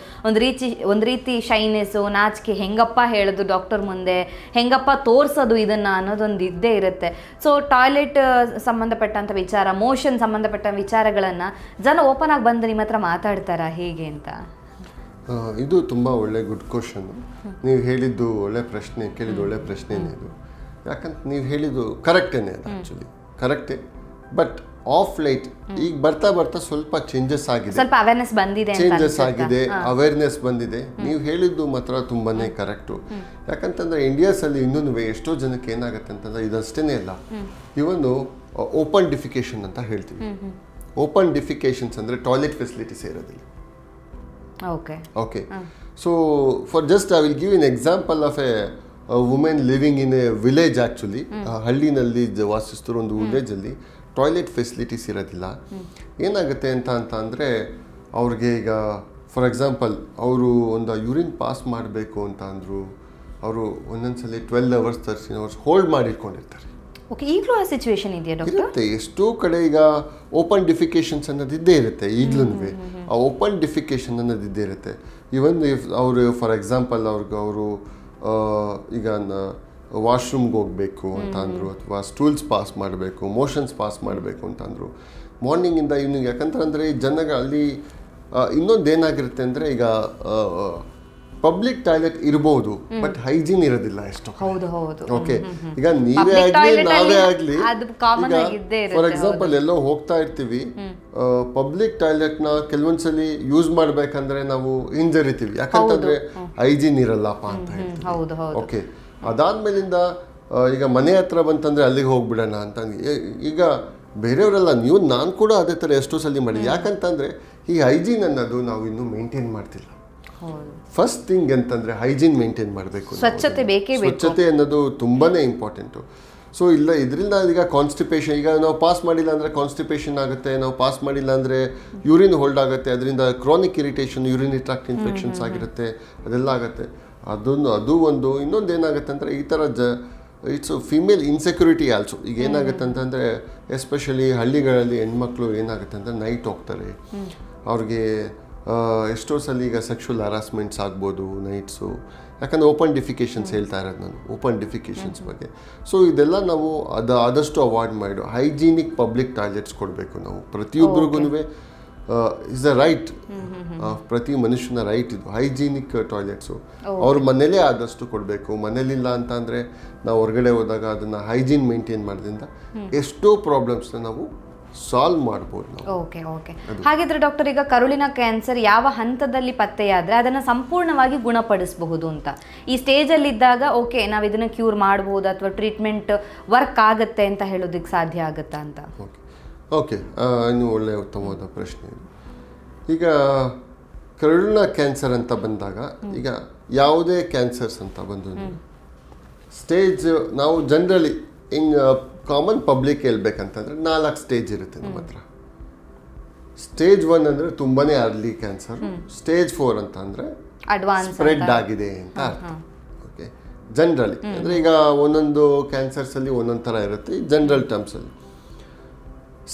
ಒಂದು ರೀತಿ ಶೈನೆಸ್ಸು, ನಾಚಿಕೆ, ಹೆಂಗಪ್ಪ ಹೇಳೋದು ಡಾಕ್ಟರ್ ಮುಂದೆ, ಹೆಂಗಪ್ಪ ತೋರಿಸೋದು ಇದನ್ನು ಅನ್ನೋದೊಂದು ಇದ್ದೇ ಇರುತ್ತೆ. ಸೊ ಟಾಯ್ಲೆಟ್ ಸಂಬಂಧಪಟ್ಟಂಥ ವಿಚಾರ, ಮೋಷನ್ ಸಂಬಂಧಪಟ್ಟ ವಿಚಾರಗಳನ್ನು ಜನ ಓಪನ್ ಆಗಿ ಬಂದು ನಿಮ್ಮ ಹತ್ರ ಮಾತಾಡ್ತಾರಾ ಹೇಗೆ ಅಂತ? ಇದು ತುಂಬ ಒಳ್ಳೆ ಗುಡ್ ಕ್ವಶನ್. ನೀವು ಹೇಳಿದ್ದು ಒಳ್ಳೆ ಪ್ರಶ್ನೆ, ಕೇಳಿದ್ದು ಒಳ್ಳೆ ಪ್ರಶ್ನೆನೇ ಇದು. ಯಾಕಂತ ನೀವು ಹೇಳಿದ್ದು ಕರೆಕ್ಟೇನೆ, ಅದು ಆ್ಯಕ್ಚುಲಿ ಕರೆಕ್ಟೇ. ಬಟ್ ಆಫ್ ಲೈಟ್ ಈಗ ಬರ್ತಾ ಬರ್ತಾ ಸ್ವಲ್ಪ ಚೇಂಜಸ್ ಆಗಿದೆ, ಸ್ವಲ್ಪ ಅವೇರ್ನೆಸ್ ಬಂದಿದೆ, ಅವೇರ್ನೆಸ್ ಬಂದಿದೆ. ನೀವು ಹೇಳಿದ್ದು ಮಾತ್ರ ತುಂಬಾನೇ ಕರೆಕ್ಟು. ಯಾಕಂತಂದ್ರೆ ಇಂಡಿಯಾಸಲ್ಲಿ ಇನ್ನೂ ಎಷ್ಟೋ ಜನಕ್ಕೆ ಏನಾಗುತ್ತೆ ಅಂತಂದ್ರೆ ಇದಷ್ಟೇನೆ ಅಲ್ಲ, ಇವನು ಓಪನ್ ಡಿಫಿಕೇಶನ್ ಅಂತ ಹೇಳ್ತೀವಿ. ಓಪನ್ ಡಿಫಿಕೇಶನ್ಸ್ ಅಂದರೆ ಟಾಯ್ಲೆಟ್ ಫೆಸಿಲಿಟೀಸ್ ಇರೋದಿಲ್ಲ. Okay so for just I will give an example of A women living in a village. Actually ಹಳ್ಳಿನಲ್ಲಿ ವಾಸಿಸ್ತಿರೋ ಒಂದು ವಿಲೇಜಲ್ಲಿ ಟಾಯ್ಲೆಟ್ ಫೆಸಿಲಿಟೀಸ್ ಇರೋದಿಲ್ಲ. ಏನಾಗುತ್ತೆ ಅಂತ ಅಂದರೆ ಅವ್ರಿಗೆ ಈಗ ಫಾರ್ ಎಕ್ಸಾಂಪಲ್ ಅವರು ಒಂದು ಯೂರಿನ್ ಪಾಸ್ ಮಾಡಬೇಕು ಅಂತ ಅಂದರು, ಅವರು ಒಂದೊಂದ್ಸಲಿ 12 hours 13 hours ಹೋಲ್ಡ್ ಮಾಡಿಟ್ಕೊಂಡಿರ್ತಾರೆ. ಓಕೆ, ಈಗಲೂ ಆ ಸಿಚುವೇಶನ್ ಇದೆಯಾ ಡಾಕ್ಟರ್? ಇರುತ್ತೆ. ಎಷ್ಟೋ ಕಡೆ ಈಗ ಓಪನ್ ಡಿಫಿಕೇಶನ್ಸ್ ಅನ್ನೋದು ಇದ್ದೇ ಇರುತ್ತೆ ಈಗಲೂ. ಆ ಓಪನ್ ಡಿಫಿಕೇಶನ್ ಅನ್ನೋದು ಇದ್ದೇ ಇರುತ್ತೆ. ಇವನ್ ಇಫ್ ಅವರು ಫಾರ್ ಎಕ್ಸಾಂಪಲ್ ಅವರು ಈಗ ವಾಶ್ರೂಮ್ಗೆ ಹೋಗಬೇಕು ಅಂತ ಅಂದರು, ಅಥವಾ ಸ್ಟೂಲ್ಸ್ ಪಾಸ್ ಮಾಡಬೇಕು, ಮೋಷನ್ಸ್ ಪಾಸ್ ಮಾಡಬೇಕು ಅಂತ ಅಂದರು ಮಾರ್ನಿಂಗಿಂದ ಈವ್ನಿಂಗ್. ಯಾಕಂತಂದರೆ ಈ ಜನಗಳಲ್ಲಿ ಇನ್ನೊಂದು ಏನಾಗಿರುತ್ತೆ ಅಂದರೆ ಈಗ ಪಬ್ಲಿಕ್ ಟಾಯ್ಲೆಟ್ ಇರ್ಬೋದು, ಬಟ್ ಹೈಜೀನ್ ಇರೋದಿಲ್ಲ ಎಷ್ಟೋ. ಓಕೆ, ಈಗ ನೀವೇ ಆಗಲಿ ನಾವೇ ಆಗಲಿ, ಫಾರ್ ಎಕ್ಸಾಂಪಲ್ ಎಲ್ಲೋ ಹೋಗ್ತಾ ಇರ್ತೀವಿ, ಪಬ್ಲಿಕ್ ಟಾಯ್ಲೆಟ್ನ ಕೆಲವೊಂದ್ಸಲಿ ಯೂಸ್ ಮಾಡ್ಬೇಕಂದ್ರೆ ನಾವು ಹಿಂಜರಿತೀವಿ, ಯಾಕಂತಂದ್ರೆ ಹೈಜೀನ್ ಇರಲ್ಲಪ್ಪ ಅಂತ ಹೇಳ್ತೀವಿ. ಓಕೆ, ಅದಾದ್ಮೇಲಿಂದ ಈಗ ಮನೆ ಹತ್ರ ಬಂತಂದ್ರೆ ಅಲ್ಲಿಗೆ ಹೋಗ್ಬಿಡೋಣ ಅಂತ. ಈಗ ಬೇರೆಯವರೆಲ್ಲ ನಾನು ಕೂಡ ಅದೇ ಥರ ಎಷ್ಟೋ ಸಲ ಮಾಡಿ. ಯಾಕಂತಂದ್ರೆ ಈ ಹೈಜೀನ್ ಅನ್ನೋದು ನಾವು ಇನ್ನೂ ಮೇಂಟೈನ್ ಮಾಡ್ತಿಲ್ಲ. ಫಸ್ಟ್ ಥಿಂಗ್ ಅಂತಂದರೆ ಹೈಜೀನ್ ಮೇಂಟೈನ್ ಮಾಡಬೇಕು, ಸ್ವಚ್ಛತೆ ಅನ್ನೋದು ತುಂಬಾ ಇಂಪಾರ್ಟೆಂಟು. ಸೊ ಇಲ್ಲ ಇದರಿಂದ ಈಗ ಕಾನ್ಸ್ಟಿಪೇಷನ್, ಈಗ ನಾವು ಪಾಸ್ ಮಾಡಿಲ್ಲ ಅಂದರೆ ಕಾನ್ಸ್ಟಿಪೇಷನ್ ಆಗುತ್ತೆ, ನಾವು ಪಾಸ್ ಮಾಡಿಲ್ಲ ಅಂದರೆ ಯೂರಿನ್ ಹೋಲ್ಡ್ ಆಗುತ್ತೆ, ಅದರಿಂದ chronic irritation, urine tract infections ಆಗಿರುತ್ತೆ, ಅದೆಲ್ಲ ಆಗುತ್ತೆ. ಅದು ಒಂದು. ಇನ್ನೊಂದು ಏನಾಗುತ್ತೆ ಅಂದರೆ ಈ ಥರ ಇಟ್ಸ್ ಫಿಮೇಲ್ ಇನ್ಸೆಕ್ಯೂರಿಟಿ ಆಲ್ಸೋ. ಈಗ ಏನಾಗುತ್ತೆ ಅಂತಂದರೆ ಎಸ್ಪೆಷಲಿ ಹಳ್ಳಿಗಳಲ್ಲಿ ಹೆಣ್ಮಕ್ಳು ಏನಾಗುತ್ತೆ ಅಂದರೆ ನೈಟ್ ಹೋಗ್ತಾರೆ, ಅವ್ರಿಗೆ ಎಷ್ಟೋ ಸಲ ಈಗ ಸೆಕ್ಷುವಲ್ ಹರಾಸ್ಮೆಂಟ್ಸ್ ಆಗ್ಬೋದು ನೈಟ್ಸು. ಯಾಕಂದರೆ ಓಪನ್ ಡಿಫಿಕೇಶನ್ಸ್ ಹೇಳ್ತಾ ಇರೋದು ನಾನು, ಓಪನ್ ಡಿಫಿಕೇಶನ್ಸ್ ಬಗ್ಗೆ. ಸೊ ಇದೆಲ್ಲ ನಾವು ಆದಷ್ಟು ಅವಾಯ್ಡ್ ಮಾಡಿ ಹೈಜೀನಿಕ್ ಪಬ್ಲಿಕ್ ಟಾಯ್ಲೆಟ್ಸ್ ಕೊಡಬೇಕು ನಾವು ಪ್ರತಿಯೊಬ್ಬರಿಗೂ. ಇಸ್ ಅ ರೈಟ್, ಪ್ರತಿ ಮನುಷ್ಯನ ರೈಟ್ ಇದು, ಹೈಜೀನಿಕ್ ಟಾಯ್ಲೆಟ್ಸು. ಅವ್ರ ಮನೇಲೇ ಆದಷ್ಟು ಕೊಡಬೇಕು. ಮನೇಲಿಲ್ಲ ಅಂತ ಅಂದರೆ ನಾವು ಹೊರಗಡೆ ಹೋದಾಗ ಅದನ್ನು ಹೈಜೀನ್ ಮೇಂಟೈನ್ ಮಾಡೋದ್ರಿಂದ ಎಷ್ಟೋ ಪ್ರಾಬ್ಲಮ್ಸ್ನ ನಾವು ಸಾಲ್ವ್ ಮಾಡ್ಬೋದು. ಓಕೆ. ಹಾಗಿದ್ರೆ ಡಾಕ್ಟರ್, ಈಗ ಕರುಳಿನ ಕ್ಯಾನ್ಸರ್ ಯಾವ ಹಂತದಲ್ಲಿ ಪತ್ತೆಯಾದರೆ ಅದನ್ನು ಸಂಪೂರ್ಣವಾಗಿ ಗುಣಪಡಿಸಬಹುದು ಅಂತ, ಈ ಸ್ಟೇಜಲ್ಲಿದ್ದಾಗ ಓಕೆ ನಾವು ಇದನ್ನು ಕ್ಯೂರ್ ಮಾಡ್ಬೋದು ಅಥವಾ ಟ್ರೀಟ್ಮೆಂಟ್ ವರ್ಕ್ ಆಗುತ್ತೆ ಅಂತ ಹೇಳೋದಕ್ಕೆ ಸಾಧ್ಯ ಆಗುತ್ತಾ ಅಂತ? ಓಕೆ, ಇನ್ನು ಒಳ್ಳೆಯ ಉತ್ತಮವಾದ ಪ್ರಶ್ನೆ. ಈಗ ಕರುಳಿನ ಕ್ಯಾನ್ಸರ್ ಅಂತ ಬಂದಾಗ, ಈಗ ಯಾವುದೇ ಕ್ಯಾನ್ಸರ್ಸ್ ಅಂತ ಬಂದು ಸ್ಟೇಜ್ ನಾವು ಜನರಲಿ ಕಾಮನ್ ಪಬ್ಲಿಕ್ ಹೇಳ್ಬೇಕಂತಂದ್ರೆ 4 ಸ್ಟೇಜ್ ಇರುತ್ತೆ ನಮ್ಮ ಹತ್ರ. ಸ್ಟೇಜ್ 1 ಅಂದರೆ ತುಂಬಾ ಅರ್ಲಿ ಕ್ಯಾನ್ಸರ್, ಸ್ಟೇಜ್ 4 ಅಂತ ಅಂದರೆ ಸ್ಪ್ರೆಡ್ ಆಗಿದೆ ಅಂತ ಅರ್ಥ. ಓಕೆ, ಜನರಲಿ ಅಂದರೆ ಈಗ ಒಂದೊಂದು ಕ್ಯಾನ್ಸರ್ಸಲ್ಲಿ ಒಂದೊಂದು ಥರ ಇರುತ್ತೆ. ಜನರಲ್ ಟರ್ಮ್ಸಲ್ಲಿ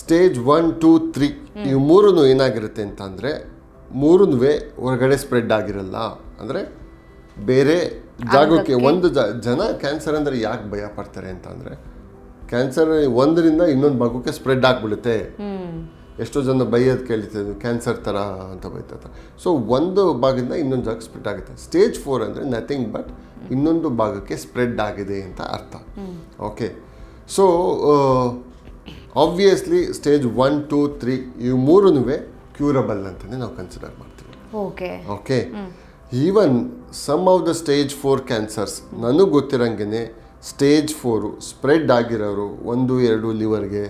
ಸ್ಟೇಜ್ 1, 2, 3 ಇವು 3 ಏನಾಗಿರುತ್ತೆ ಅಂತ ಅಂದರೆ 3 ಹೊರಗಡೆ ಸ್ಪ್ರೆಡ್ ಆಗಿರಲ್ಲ. ಅಂದರೆ ಬೇರೆ ಜಾಗಕ್ಕೆ ಒಂದು ಜನ ಕ್ಯಾನ್ಸರ್ ಅಂದರೆ ಯಾಕೆ ಭಯ ಪಡ್ತಾರೆ ಅಂತ ಅಂದರೆ, ಕ್ಯಾನ್ಸರ್ ಒಂದರಿಂದ ಇನ್ನೊಂದು ಭಾಗಕ್ಕೆ ಸ್ಪ್ರೆಡ್ ಆಗಿಬಿಡುತ್ತೆ. ಎಷ್ಟೋ ಜನ ಬೈಯೋದು ಕೇಳ್ತಿದ್ರು, ಕ್ಯಾನ್ಸರ್ ಥರ ಅಂತ ಬೈತಾರೆ. ಸೊ ಒಂದು ಭಾಗದಿಂದ ಇನ್ನೊಂದು ಜಾಗಕ್ಕೆ ಸ್ಪ್ರೆಡ್ ಆಗುತ್ತೆ. ಸ್ಟೇಜ್ 4 ಅಂದರೆ ನಥಿಂಗ್ ಬಟ್ ಇನ್ನೊಂದು ಭಾಗಕ್ಕೆ ಸ್ಪ್ರೆಡ್ ಆಗಿದೆ ಅಂತ ಅರ್ಥ. ಓಕೆ, ಸೊ ಆಬ್ವಿಯಸ್ಲಿ ಸ್ಟೇಜ್ 1, 2, 3 ಇವು 3 ಕ್ಯೂರಬಲ್ ಅಂತಲೇ ನಾವು ಕನ್ಸಿಡರ್ ಮಾಡ್ತೀವಿ. Okay, even some of the stage 4 cancers ನನಗೆ ಗೊತ್ತಿರಂಗೆ ಸ್ಟೇಜ್ 4 ಸ್ಪ್ರೆಡ್ ಆಗಿರೋರು 1-2 ಲಿವರ್ಗೆ,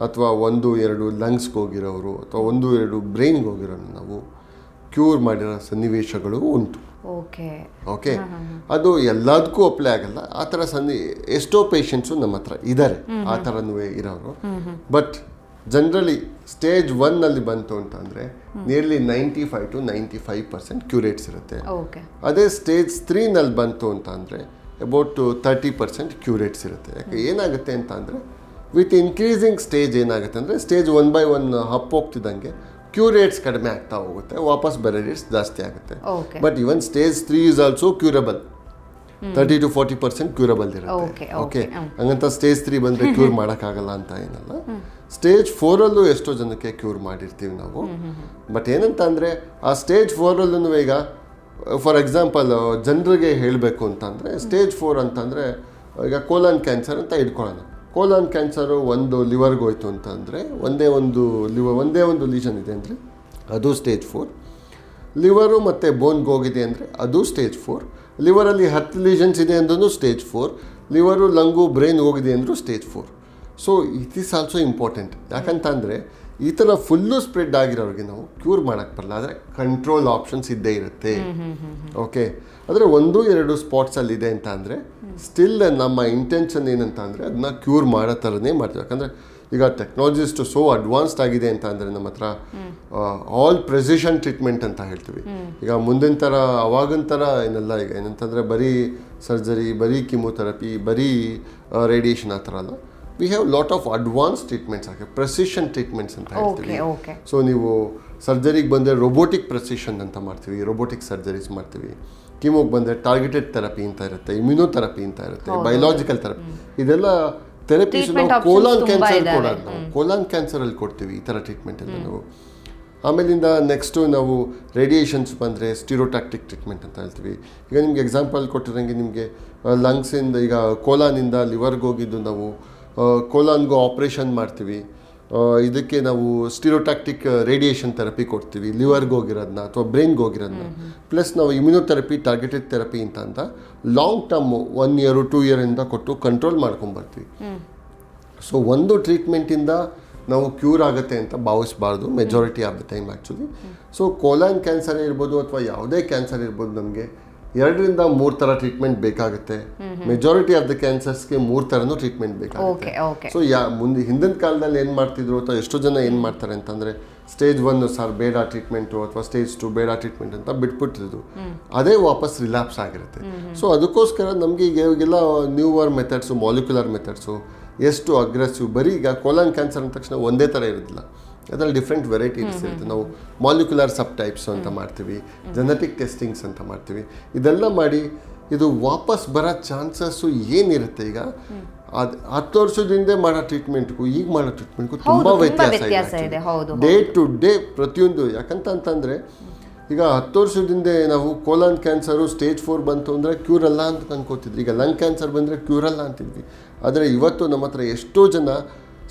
ಅಥವಾ 1-2 ಲಂಗ್ಸ್ಗೆ ಹೋಗಿರೋರು, ಅಥವಾ 1-2 ಬ್ರೈನ್ಗೆ ಹೋಗಿರೋರು ನಾವು ಕ್ಯೂರ್ ಮಾಡಿರೋ ಸನ್ನಿವೇಶಗಳು ಉಂಟು. ಓಕೆ, ಅದು ಎಲ್ಲದಕ್ಕೂ ಅಪ್ಲೈ ಆಗಲ್ಲ. ಆ ಥರ ಎಷ್ಟೋ ಪೇಷಂಟ್ಸು ನಮ್ಮ ಹತ್ರ ಇದ್ದಾರೆ ಆ ಥರನೂ ಇರೋರು. ಬಟ್ ಜನರಲಿ ಸ್ಟೇಜ್ 1 ಬಂತು ಅಂತಂದರೆ ನಿಯರ್ಲಿ 95% ಕ್ಯೂರೇಟ್ಸ್ ಇರುತ್ತೆ. ಅದೇ ಸ್ಟೇಜ್ 3 ಬಂತು ಅಂತ ಅಂದರೆ ಅಬೌಟ್ 30% ಕ್ಯೂರೇಟ್ಸ್ ಇರುತ್ತೆ. ಯಾಕೆ ಏನಾಗುತ್ತೆ ಅಂತ ಅಂದರೆ ವಿತ್ ಇನ್ಕ್ರೀಸಿಂಗ್ ಸ್ಟೇಜ್ ಏನಾಗುತ್ತೆ ಅಂದರೆ ಸ್ಟೇಜ್ 1 by 1 ಹೋಗ್ತಿದ್ದಂಗೆ ಕ್ಯೂರೇಟ್ಸ್ ಕಡಿಮೆ ಆಗ್ತಾ ಹೋಗುತ್ತೆ, ವಾಪಸ್ ಬರೋ ರೇಟ್ಸ್ ಜಾಸ್ತಿ ಆಗುತ್ತೆ. But even stage 3 is also curable, 30 to 40% curable ಇರುತ್ತೆ. ಓಕೆ, ಹಂಗಂತ ಸ್ಟೇಜ್ 3 ಬಂದರೆ ಕ್ಯೂರ್ ಮಾಡೋಕ್ಕಾಗಲ್ಲ ಅಂತ ಏನಲ್ಲ. ಸ್ಟೇಜ್ 4 ಎಷ್ಟೋ ಜನಕ್ಕೆ ಕ್ಯೂರ್ ಮಾಡಿರ್ತೀವಿ ನಾವು. ಬಟ್ ಏನಂತ ಅಂದರೆ ಆ ಸ್ಟೇಜ್ 4 ಈಗ ಫಾರ್ ಎಕ್ಸಾಂಪಲ್ ಜನರಿಗೆ ಹೇಳಬೇಕು ಅಂತಂದರೆ ಸ್ಟೇಜ್ 4 ಅಂತಂದರೆ ಈಗ ಕೋಲಾನ್ ಕ್ಯಾನ್ಸರ್ ಅಂತ ಇಟ್ಕೊಳ್ಳೋಣ. ಕೋಲಾನ್ ಕ್ಯಾನ್ಸರು ಒಂದು ಲಿವರ್ಗೆ ಹೋಯ್ತು ಅಂತಂದರೆ ಒಂದೇ ಒಂದು ಲೀಷನ್ ಇದೆ ಅಂದರೆ ಅದು ಸ್ಟೇಜ್ 4. ಲಿವರು ಮತ್ತು ಬೋನ್ಗೆ ಹೋಗಿದೆ ಅಂದರೆ ಅದು ಸ್ಟೇಜ್ 4. ಲಿವರಲ್ಲಿ 10 ಲೀಷನ್ಸ್ ಇದೆ ಅಂದ್ರೂ ಸ್ಟೇಜ್ 4. ಲಿವರು ಲಂಗು ಬ್ರೈನ್ ಹೋಗಿದೆ ಅಂದರೂ stage 4. So it is also important. ಯಾಕಂತಂದರೆ ಈ ಥರ ಫುಲ್ಲು ಸ್ಪ್ರೆಡ್ ಆಗಿರೋರಿಗೆ ನಾವು ಕ್ಯೂರ್ ಮಾಡೋಕ್ಕೆ ಬರಲ್ಲ, ಆದರೆ ಕಂಟ್ರೋಲ್ ಆಪ್ಷನ್ಸ್ ಇದ್ದೇ ಇರುತ್ತೆ. ಓಕೆ, ಆದರೆ 1-2 ಸ್ಪಾಟ್ಸಲ್ಲಿ ಇದೆ ಅಂತ ಅಂದರೆ ಸ್ಟಿಲ್ ನಮ್ಮ ಇಂಟೆನ್ಷನ್ ಏನಂತ ಅಂದರೆ ಅದನ್ನ ಕ್ಯೂರ್ ಮಾಡೋ ಥರನೇ ಮಾಡ್ತೀವಿ. ಯಾಕಂದರೆ ಈಗ ಟೆಕ್ನಾಲಜಿಸ್ಟು ಸೋ ಅಡ್ವಾನ್ಸ್ಡ್ ಆಗಿದೆ ಅಂತ ಅಂದರೆ ನಮ್ಮ ಹತ್ರ ಆಲ್ ಪ್ರೆಸಿಷನ್ ಟ್ರೀಟ್ಮೆಂಟ್ ಅಂತ ಹೇಳ್ತೀವಿ. ಈಗ ಮುಂದಿನ ಥರ ಅವಾಗಿನ ಥರ ಏನಲ್ಲ. ಈಗ ಏನಂತಂದರೆ ಬರೀ ಸರ್ಜರಿ, ಬರೀ ಕಿಮೋಥೆರಪಿ, ಬರೀ ರೇಡಿಯೇಷನ್ ಆ ಥರ ಅಲ್ಲ. We have lot of advance treatments ಆಗಿ ಪ್ರೆಸಿಷನ್ ಟ್ರೀಟ್ಮೆಂಟ್ಸ್ ಅಂತ ಹೇಳ್ತೀವಿ. ಸೊ ನೀವು ಸರ್ಜರಿಗೆ ಬಂದರೆ ರೊಬೋಟಿಕ್ ಪ್ರೆಸಿಷನ್ ಅಂತ ಮಾಡ್ತೀವಿ, ರೊಬೋಟಿಕ್ ಸರ್ಜರೀಸ್ ಮಾಡ್ತೀವಿ. ಕಿಮೋಗೆ ಬಂದರೆ ಟಾರ್ಗೆಟೆಡ್ ಥೆರಪಿ ಅಂತ ಇರುತ್ತೆ, ಇಮ್ಯುನೋಥೆರಪಿ ಅಂತ ಇರುತ್ತೆ, ಬಯೋಲಾಜಿಕಲ್ ಥೆರಪಿ. ಇದೆಲ್ಲ ಥೆರಪೀಸ್ ನಾವು ಕೋಲಾನ್ ಕ್ಯಾನ್ಸರ್ ಕೊಡೋದು, ನಾವು ಕೋಲಾನ್ ಕ್ಯಾನ್ಸರಲ್ಲಿ ಕೊಡ್ತೀವಿ ಈ ಥರ ಟ್ರೀಟ್ಮೆಂಟ್ ಎಲ್ಲ ನಾವು. ಆಮೇಲಿಂದ ನೆಕ್ಸ್ಟು ನಾವು ರೇಡಿಯೇಷನ್ಸ್ ಬಂದರೆ ಸ್ಟಿರೋಟ್ಯಾಕ್ಟಿಕ್ ಟ್ರೀಟ್ಮೆಂಟ್ ಅಂತ ಹೇಳ್ತೀವಿ. ಈಗ ನಿಮಗೆ ಎಕ್ಸಾಂಪಲ್ ಕೊಟ್ಟಿರೋಂಗೆ ನಿಮಗೆ ಲಂಗ್ಸಿಂದ ಈಗ ಕೋಲಾನಿಂದ ಲಿವರ್ಗೆ ಹೋಗಿದ್ದು ನಾವು ಕೋಲಾನ್ಗೂ ಆಪ್ರೇಷನ್ ಮಾಡ್ತೀವಿ. ಇದಕ್ಕೆ ನಾವು ಸ್ಟಿರೋಟ್ಯಾಕ್ಟಿಕ್ ರೇಡಿಯೇಷನ್ ಥೆರಪಿ ಕೊಡ್ತೀವಿ ಲಿವರ್ಗೆ ಹೋಗಿರೋದನ್ನ ಅಥವಾ ಬ್ರೈನ್ಗೆ ಹೋಗಿರೋದನ್ನ. ಪ್ಲಸ್ ನಾವು ಇಮ್ಯುನೋಥೆರಪಿ, ಟಾರ್ಗೆಟೆಡ್ ಥೆರಪಿ ಅಂತ ಲಾಂಗ್ ಟರ್ಮ್ 1 year 2 year ಕೊಟ್ಟು ಕಂಟ್ರೋಲ್ ಮಾಡ್ಕೊಂಬರ್ತೀವಿ. ಸೊ ಒಂದು ಟ್ರೀಟ್ಮೆಂಟಿಂದ ನಾವು ಕ್ಯೂರ್ ಆಗುತ್ತೆ ಅಂತ ಭಾವಿಸಬಾರ್ದು majority of the time actually. So colon cancer ಇರ್ಬೋದು ಅಥವಾ ಯಾವುದೇ ಕ್ಯಾನ್ಸರ್ ಇರ್ಬೋದು, ನಮಗೆ 2 3 ಥರ ಟ್ರೀಟ್ಮೆಂಟ್ ಬೇಕಾಗುತ್ತೆ. ಮೆಜಾರಿಟಿ ಆಫ್ ದ ಕ್ಯಾನ್ಸರ್ಸ್ಗೆ 3 ಥರನೂ ಟ್ರೀಟ್ಮೆಂಟ್ ಬೇಕಾಗುತ್ತೆ. ಸೊ ಹಿಂದಿನ ಕಾಲದಲ್ಲಿ ಏನು ಮಾಡ್ತಿದ್ರು ಅಥವಾ ಎಷ್ಟೋ ಜನ ಏನು ಮಾಡ್ತಾರೆ ಅಂತಂದರೆ ಸ್ಟೇಜ್ 1 ಸರ್ ಬೇಡ ಟ್ರೀಟ್ಮೆಂಟು ಅಥವಾ ಸ್ಟೇಜ್ 2 ಬೇಡ ಟ್ರೀಟ್ಮೆಂಟ್ ಅಂತ ಬಿಟ್ಬಿಟ್ಟಿದ್ದು, ಅದೇ ವಾಪಸ್ ರಿಲ್ಯಾಪ್ಸ್ ಆಗಿರುತ್ತೆ. ಸೊ ಅದಕ್ಕೋಸ್ಕರ ನಮಗೆ ಈಗೆಲ್ಲ ನ್ಯೂವರ್ ಮೆಥಡ್ಸು, ಮಾಲಿಕ್ಯುಲರ್ ಮೆಥಡ್ಸು ಎಷ್ಟು ಅಗ್ರೆಸಿವ್. ಬರೀ ಈಗ ಕೋಲಾನ್ ಕ್ಯಾನ್ಸರ್ ಅಂದ ತಕ್ಷಣ ಒಂದೇ ಥರ ಇರೋದಿಲ್ಲ, ಅದರಲ್ಲಿ ಡಿಫ್ರೆಂಟ್ ವೆರೈಟೀಸ್ ಇರುತ್ತೆ. ನಾವು ಮಾಲಿಕ್ಯುಲರ್ ಸಬ್ ಟೈಪ್ಸ್ ಅಂತ ಮಾಡ್ತೀವಿ, ಜೆನೆಟಿಕ್ ಟೆಸ್ಟಿಂಗ್ಸ್ ಅಂತ ಮಾಡ್ತೀವಿ. ಇದೆಲ್ಲ ಮಾಡಿ ಇದು ವಾಪಸ್ ಬರೋ ಚಾನ್ಸಸ್ಸು ಏನಿರುತ್ತೆ. ಈಗ 10 ವರ್ಷದಿಂದ ಮಾಡೋ ಟ್ರೀಟ್ಮೆಂಟ್ಗೂ ಈಗ ಮಾಡೋ ಟ್ರೀಟ್ಮೆಂಟ್ಗೂ ತುಂಬ ವ್ಯತ್ಯಾಸ ಇದೆ, ಡೇ ಟು ಡೇ ಪ್ರತಿಯೊಂದು. ಯಾಕಂತಂದರೆ ಈಗ 10 ವರ್ಷದಿಂದ ನಾವು ಕೋಲಾನ್ ಕ್ಯಾನ್ಸರು ಸ್ಟೇಜ್ 4 ಬಂತು ಅಂದರೆ ಕ್ಯೂರ್ ಅಲ್ಲ ಅಂತ ಅನ್ಕೋತಿದ್ವಿ. ಈಗ ಲಂಗ್ ಕ್ಯಾನ್ಸರ್ ಬಂದರೆ ಕ್ಯೂರ್ ಅಲ್ಲ ಅಂತಿದ್ವಿ. ಆದರೆ ಇವತ್ತು ನಮ್ಮ ಹತ್ರ ಎಷ್ಟೋ ಜನ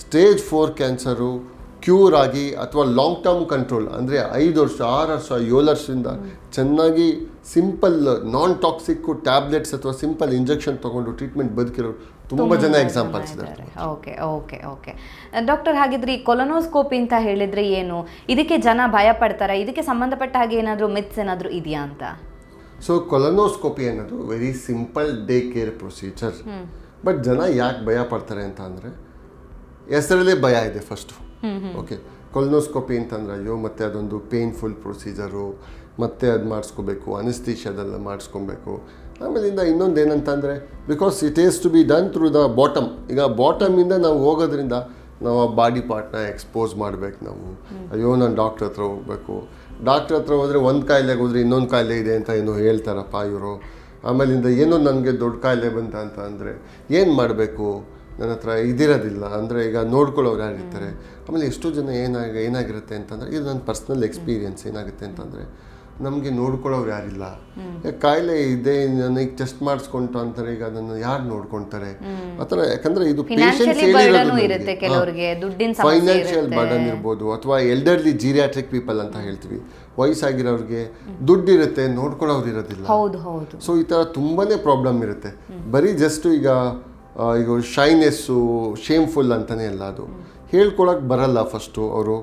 ಸ್ಟೇಜ್ 4 ಕ್ಯಾನ್ಸರು ಕ್ಯೂರ್ ಆಗಿ ಅಥವಾ ಲಾಂಗ್ ಟರ್ಮ್ ಕಂಟ್ರೋಲ್ ಅಂದರೆ 5 ವರ್ಷ 6 ವರ್ಷ 7 ವರ್ಷದಿಂದ ಚೆನ್ನಾಗಿ ಸಿಂಪಲ್ ನಾನ್ ಟಾಕ್ಸಿಕ್ ಟ್ಯಾಬ್ಲೆಟ್ಸ್ ಅಥವಾ ಸಿಂಪಲ್ ಇಂಜೆಕ್ಷನ್ ತೊಗೊಂಡು ಟ್ರೀಟ್ಮೆಂಟ್ ಬದುಕಿರೋರು ತುಂಬ ಜನ ಎಕ್ಸಾಂಪಲ್ಸ್ ಇದ್ದಾರೆ. ಓಕೆ ಡಾಕ್ಟರ್, ಹಾಗಿದ್ರೆ ಈ ಕೊಲೊನೋಸ್ಕೋಪಿ ಅಂತ ಹೇಳಿದರೆ ಏನು? ಇದಕ್ಕೆ ಜನ ಭಯ ಪಡ್ತಾರೆ, ಇದಕ್ಕೆ ಸಂಬಂಧಪಟ್ಟ ಹಾಗೆ ಏನಾದರೂ ಮಿತ್ಸ್ ಏನಾದರೂ ಇದೆಯಾ ಅಂತ? ಸೊ ಕೊಲೊನೋಸ್ಕೋಪಿ ಅನ್ನೋದು very simple day care procedure. But ಜನ ಯಾಕೆ ಭಯ ಪಡ್ತಾರೆ ಅಂತ ಅಂದರೆ ಹೆಸರಲ್ಲೇ ಭಯ ಇದೆ ಫಸ್ಟು. ಓಕೆ, ಕೊಲೊನೋಸ್ಕೋಪಿ ಅಂತಂದ್ರೆ ಅಯ್ಯೋ ಮತ್ತೆ ಅದೊಂದು ಪೇನ್ಫುಲ್ ಪ್ರೊಸೀಜರು, ಮತ್ತೆ ಅದು ಮಾಡಿಸ್ಕೋಬೇಕು, ಅನಿಸ್ಥೀಷಿಯಾದೆಲ್ಲ ಮಾಡಿಸ್ಕೊಬೇಕು. ಆಮೇಲಿಂದ ಇನ್ನೊಂದು ಏನಂತಂದರೆ because it is to be done through the bottom. ಈಗ ಬಾಟಮಿಂದ ನಾವು ಹೋಗೋದ್ರಿಂದ ನಾವು ಆ ಬಾಡಿ ಪಾರ್ಟ್ನ ಎಕ್ಸ್ಪೋಸ್ ಮಾಡಬೇಕು ನಾವು. ಅಯ್ಯೋ ನಾನು ಡಾಕ್ಟ್ರ್ ಹತ್ರ ಹೋಗಬೇಕು, ಡಾಕ್ಟ್ರ್ ಹತ್ರ ಹೋದರೆ ಒಂದು ಕಾಯಿಲೆಗೆ ಹೋದರೆ ಇನ್ನೊಂದು ಕಾಯಿಲೆ ಇದೆ ಅಂತ ಏನೋ ಹೇಳ್ತಾರಪ್ಪ ಇವರು. ಆಮೇಲಿಂದ ಏನೋ ನನಗೆ ದೊಡ್ಡ ಕಾಯಿಲೆ ಬಂತ ಅಂತ ಅಂದರೆ ಏನು ಮಾಡಬೇಕು, ನನ್ನ ಹತ್ರ ಇದಿರೋದಿಲ್ಲ ಅಂದರೆ ಈಗ ನೋಡ್ಕೊಳ್ಳೋರು ಯಾರಿರ್ತಾರೆ. ಆಮೇಲೆ ಎಷ್ಟೋ ಜನ ಏನಾಗಿರುತ್ತೆ ಅಂತಂದರೆ ಇದು ನನ್ನ ಪರ್ಸ್ನಲ್ ಎಕ್ಸ್ಪೀರಿಯನ್ಸ್ ಏನಾಗುತ್ತೆ ಅಂತಂದರೆ ನಮಗೆ ನೋಡ್ಕೊಳ್ಳೋರು ಯಾರಿಲ್ಲ. ಕಾಯಿಲೆ ಇದೆ ನನಗೆ ಟೆಸ್ಟ್ ಮಾಡಿಸ್ಕೊಂತು ಅಂತಾರೆ, ಈಗ ಅದನ್ನು ಯಾರು ನೋಡ್ಕೊಳ್ತಾರೆ ಆ ಥರ. ಯಾಕಂದರೆ ಇದು ಪೇಷಂಟ್ಸ್ ಫೈನಾನ್ಷಿಯಲ್ ಬರ್ಡನ್ ಇರ್ಬೋದು ಅಥವಾ ಎಲ್ಡರ್ಲಿ ಜೀರಿಯಾಟ್ರಿಕ್ ಪೀಪಲ್ ಅಂತ ಹೇಳ್ತೀವಿ. ವಯಸ್ಸಾಗಿರೋರಿಗೆ ದುಡ್ಡಿರುತ್ತೆ, ನೋಡ್ಕೊಳ್ಳೋರು ಇರೋದಿಲ್ಲ. ಸೊ ಈ ಥರ ತುಂಬಾ ಪ್ರಾಬ್ಲಮ್ ಇರುತ್ತೆ. ಬರೀ ಜಸ್ಟ್ ಈಗ ಶೈನೆಸ್ಸು ಶೇಮ್ಫುಲ್ ಅಂತಲೇ ಅಲ್ಲ, ಅದು ಹೇಳ್ಕೊಳಕ್ಕೆ ಬರಲ್ಲ. ಫಸ್ಟು ಅವರು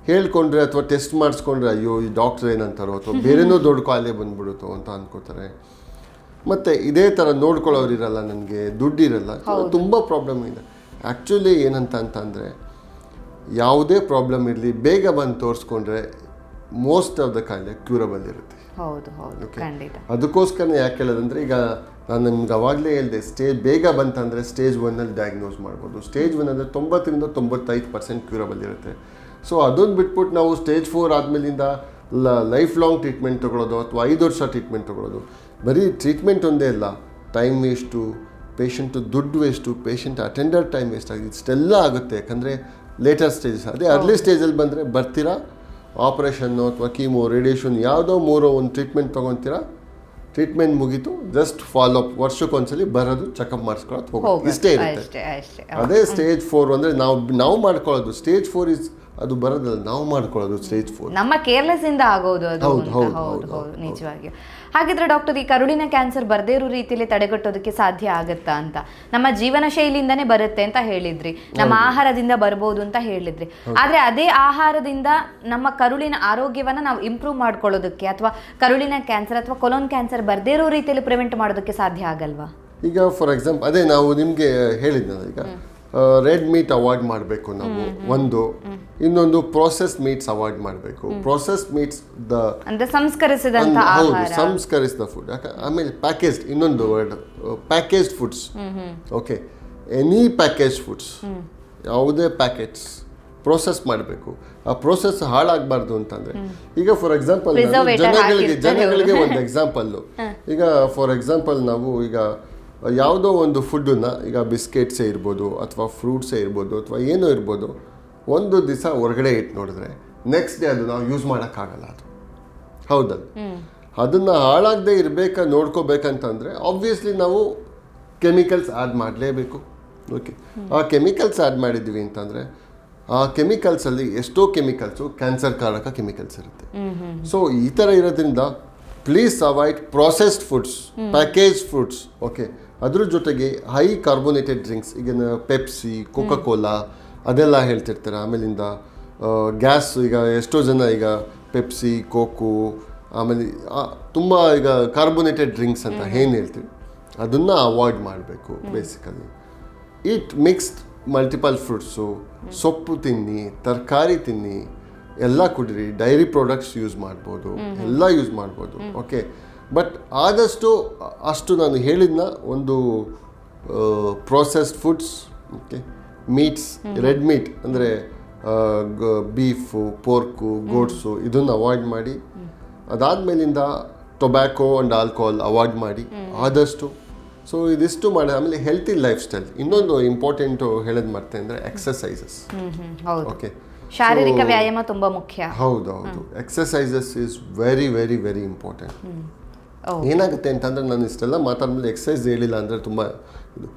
ಹೇಳ್ಕೊಂಡ್ರೆ ಅಥವಾ ಟೆಸ್ಟ್ ಮಾಡಿಸ್ಕೊಂಡ್ರೆ ಅಯ್ಯೋ ಈ ಡಾಕ್ಟ್ರ್ ಏನಂತಾರೋ ಅಥವಾ ಬೇರೆನೋ ದೊಡ್ಡ ಕಾಯಿಲೆ ಬಂದ್ಬಿಡುತ್ತೋ ಅಂತ ಅಂದ್ಕೋತಾರೆ. ಮತ್ತು ಇದೇ ಥರ ನೋಡ್ಕೊಳ್ಳೋರು ಇರಲ್ಲ, ನನಗೆ ದುಡ್ಡಿರಲ್ಲ, ತುಂಬ ಪ್ರಾಬ್ಲಮ್ ಇದೆ. ಆ್ಯಕ್ಚುಲಿ ಏನಂತ ಅಂತಂದರೆ ಯಾವುದೇ ಪ್ರಾಬ್ಲಮ್ ಇರಲಿ ಬೇಗ ಬಂದು ತೋರಿಸ್ಕೊಂಡ್ರೆ ಮೋಸ್ಟ್ ಆಫ್ ದ ಕಾಯಿಲೆ ಕ್ಯೂರಬಲ್ ಇರುತ್ತೆ. ಹೌದು ಹೌದು ಖಂಡಿತ. ಅದಕ್ಕೋಸ್ಕರ ಯಾಕೆ ಹೇಳೋದಂದರೆ, ಈಗ ನಾನು ನಿಮ್ಗೆ ಅವಾಗಲೇ ಹೇಳಿದೆ, ಬೇಗ ಬಂತಂದರೆ ಸ್ಟೇಜ್ 1 ಡಯಾಗ್ನೋಸ್ ಮಾಡ್ಬೋದು. ಸ್ಟೇಜ್ 1 ಅಂದರೆ 90-95% ಕ್ಯೂರಬಲ್ ಇರುತ್ತೆ. ಸೊ ಅದನ್ನು ಬಿಟ್ಬಿಟ್ಟು ನಾವು ಸ್ಟೇಜ್ 4 ಆದಮೇಲಿಂದ ಲೈಫ್ ಲಾಂಗ್ ಟ್ರೀಟ್ಮೆಂಟ್ ತೊಗೊಳೋದು ಅಥವಾ 5 ವರ್ಷ ಟ್ರೀಟ್ಮೆಂಟ್ ತೊಗೊಳೋದು. ಬರೀ ಟ್ರೀಟ್ಮೆಂಟ್ ಒಂದೇ ಇಲ್ಲ, ಟೈಮ್ ವೇಸ್ಟು, ಪೇಷಂಟು ದುಡ್ಡು waste, patient attender time waste ಆಗಿದೆ, ಇಷ್ಟೆಲ್ಲ ಆಗುತ್ತೆ. ಯಾಕಂದರೆ ಲೇಟರ್ ಸ್ಟೇಜಸ್, ಅದೇ ಅರ್ಲಿ ಸ್ಟೇಜಲ್ಲಿ ಬಂದರೆ ಬರ್ತೀರಾ, ಆಪ್ರೇಷನ್ನು ಅಥವಾ ಕೀಮೋ ರೇಡಿಯೇಷನ್ ಯಾವುದೋ ಒಂದು ಟ್ರೀಟ್ಮೆಂಟ್ ತೊಗೊತೀರಾ, ಟ್ರೀಟ್ಮೆಂಟ್ ಮುಗೀತು, ಜಸ್ಟ್ ಫಾಲೋ ಅಪ್, ವರ್ಷಕ್ಕೊಂದ್ಸಲಿ ಬರೋದು, ಚೆಕಪ್ ಮಾಡಿಸ್ಕೊಳ್ಳೋದು, ಹೋಗೋದು, ಇಷ್ಟೇ ಇರುತ್ತೆ. ಅದೇ ಸ್ಟೇಜ್ 4 ಅಂದರೆ ನಾವು ಮಾಡ್ಕೊಳ್ಳೋದು. ಸ್ಟೇಜ್ 4 ಅದು ಬರೋದಲ್ಲ, ನಾವು ಮಾಡ್ಕೊಳ್ಳೋದು ಸ್ಟೇಜ್ 4. ನಮ್ಮ ಕೇರ್ಲೆಸ್ ಇಂದ ಆಗೋದು ಅದು. ಹೌದು ನಿಜವಾಗಿ. ಹಾಗಿದ್ರೆ ಡಾಕ್ಟರ್, ಈ ಕರುಳಿನ ಕ್ಯಾನ್ಸರ್ ಬರದೇ ಇರೋ ರೀತಿಯಲ್ಲಿ ತಡೆಗಟ್ಟೋದಕ್ಕೆ ಸಾಧ್ಯ ಆಗುತ್ತಾ ಅಂತ? ನಮ್ಮ ಜೀವನ ಶೈಲಿಯಿಂದಾನೇ ಬರುತ್ತೆ ಅಂತ ಹೇಳಿದ್ರಿ, ನಮ್ಮ ಆಹಾರದಿಂದ ಬರ್ಬೋದು ಅಂತ ಹೇಳಿದ್ರಿ. ಆದ್ರೆ ಅದೇ ಆಹಾರದಿಂದ ನಮ್ಮ ಕರುಳಿನ ಆರೋಗ್ಯವನ್ನ ನಾವು ಇಂಪ್ರೂವ್ ಮಾಡ್ಕೊಳ್ಳೋದಕ್ಕೆ ಅಥವಾ ಕರುಳಿನ ಕ್ಯಾನ್ಸರ್ ಅಥವಾ ಕೊಲೋನ್ ಕ್ಯಾನ್ಸರ್ ಬರದೇ ಇರೋ ರೀತಿಯಲ್ಲಿ ಪ್ರಿವೆಂಟ್ ಮಾಡೋದಕ್ಕೆ ಸಾಧ್ಯ ಆಗಲ್ವಾ? ಈಗ ಫಾರ್ ಎಕ್ಸಾಂಪಲ್ ಅದೇ ನಾವು ನಿಮಗೆ ಹೇಳಿದ್ನಲ್ಲ, ಈಗ ರೆಡ್ ಮೀಟ್ ಅವಾಯ್ಡ್ ಮಾಡಬೇಕು ನಾವು, ಒಂದು. ಇನ್ನೊಂದು ಪ್ರೊಸೆಸ್ ಮೀಟ್ಸ್ ಅವಾಯ್ಡ್ ಮಾಡಬೇಕು. ಪ್ರೊಸೆಸ್ ಮೀಟ್ಸ್ ಸಂಸ್ಕರಿಸಿದ ಫುಡ್. ಆಮೇಲೆ ಪ್ಯಾಕೇಜ್ಡ್, ಇನ್ನೊಂದು word packaged foods. Okay, any package foods, ಯಾವುದೇ ಪ್ಯಾಕೆಟ್ಸ್ ಪ್ರೋಸೆಸ್ ಮಾಡಬೇಕು. ಆ ಪ್ರೋಸೆಸ್ ಹಾಳಾಗಬಾರ್ದು ಅಂತಂದರೆ, ಈಗ ಫಾರ್ ಎಕ್ಸಾಂಪಲ್ ಜನಗಳಿಗೆ ಒಂದು ಎಕ್ಸಾಂಪಲ್ಲು, ಈಗ ಫಾರ್ ಎಕ್ಸಾಂಪಲ್ ನಾವು ಈಗ ಯಾವುದೋ ಒಂದು ಫುಡ್ಡನ್ನು, ಈಗ ಬಿಸ್ಕೆಟ್ಸೇ ಇರ್ಬೋದು ಅಥವಾ ಫ್ರೂಟ್ಸೇ ಇರ್ಬೋದು ಅಥವಾ ಏನೋ ಇರ್ಬೋದು, ಒಂದು ದಿವಸ ಹೊರಗಡೆ ಇಟ್ಟು ನೋಡಿದ್ರೆ ನೆಕ್ಸ್ಟ್ ಡೇ ಅದು ನಾವು ಯೂಸ್ ಮಾಡೋಕ್ಕಾಗಲ್ಲ. ಅದು ಹೌದಲ್ಲ? ಅದನ್ನು ಹಾಳಾಗದೆ ನೋಡ್ಕೋಬೇಕಂತಂದರೆ ಆಬ್ವಿಯಸ್ಲಿ ನಾವು ಕೆಮಿಕಲ್ಸ್ ಆ್ಯಡ್ ಮಾಡಲೇಬೇಕು. ಓಕೆ, ಆ ಕೆಮಿಕಲ್ಸ್ ಆ್ಯಡ್ ಮಾಡಿದ್ದೀವಿ ಅಂತಂದರೆ ಆ ಕೆಮಿಕಲ್ಸಲ್ಲಿ ಎಷ್ಟೋ ಕೆಮಿಕಲ್ಸು ಕ್ಯಾನ್ಸರ್ ಕಾರಕ ಕೆಮಿಕಲ್ಸ್ ಇರುತ್ತೆ. ಸೊ ಈ ಥರ ಇರೋದ್ರಿಂದ please avoid processed foods, package foods. Okay, ಅದ್ರ ಜೊತೆಗೆ ಹೈ ಕಾರ್ಬೋನೇಟೆಡ್ ಡ್ರಿಂಕ್ಸ್, ಈಗ ಪೆಪ್ಸಿ, ಕೋಕಾ ಕೋಲಾ ಅದೆಲ್ಲ ಹೇಳ್ತಿರ್ತಾರೆ. ಆಮೇಲಿಂದ ಗ್ಯಾಸ್, ಈಗ ಎಷ್ಟೋ ಜನ ಈಗ ಪೆಪ್ಸಿ, ಕೋಕು, ಆಮೇಲೆ ತುಂಬ ಈಗ ಕಾರ್ಬೋನೇಟೆಡ್ ಡ್ರಿಂಕ್ಸ್ ಅಂತ ಏನು ಹೇಳ್ತೀವಿ, ಅದನ್ನು ಅವಾಯ್ಡ್ ಮಾಡಬೇಕು. ಬೇಸಿಕಲಿ ಈಟ್ ಮಿಕ್ಸ್ಡ್ ಮಲ್ಟಿಪಲ್ ಫ್ರೂಟ್ಸು, ಸೊಪ್ಪು ತಿನ್ನಿ, ತರಕಾರಿ ತಿನ್ನಿ, ಎಲ್ಲ ಕುಡಿರಿ, ಡೈರಿ ಪ್ರಾಡಕ್ಟ್ಸ್ ಯೂಸ್ ಮಾಡ್ಬೋದು, ಎಲ್ಲ ಯೂಸ್ ಮಾಡ್ಬೋದು. ಓಕೆ, ಬಟ್ ಆದಷ್ಟು ಅಷ್ಟು ನಾನು ಹೇಳಿದ್ನ ಒಂದು processed foods, okay, meets, red meat ಅಂದರೆ ಬೀಫು, ಪೋರ್ಕು, ಗೋಡ್ಸು, ಇದನ್ನು ಅವಾಯ್ಡ್ ಮಾಡಿ. ಅದಾದಮೇಲಿಂದ ಟೊಬ್ಯಾಕೊ ಆ್ಯಂಡ್ ಆಲ್ಕೋಹಾಲ್ ಅವಾಯ್ಡ್ ಮಾಡಿ ಆದಷ್ಟು. ಸೊ ಇದಿಷ್ಟು ಮಾಡಿ. ಆಮೇಲೆ ಹೆಲ್ತಿ ಲೈಫ್ ಸ್ಟೈಲ್, ಇನ್ನೊಂದು ಇಂಪಾರ್ಟೆಂಟು ಹೇಳೋದು ಮಾಡ್ತೆ ಅಂದರೆ ಎಕ್ಸಸೈಸಸ್. ಓಕೆ, ಶಾರೀರಿಕ ವ್ಯಾಯಾಮ ತುಂಬ ಮುಖ್ಯ. ಹೌದು, exercises is very very very important. ಏನಾಗುತ್ತೆ ಅಂತಂದರೆ, ನಾನು ಇಷ್ಟೆಲ್ಲ ಮಾತಾದ್ಮೇಲೆ ಎಕ್ಸಸೈಸ್ ಹೇಳಿಲ್ಲ ಅಂದರೆ ತುಂಬ ಇದು.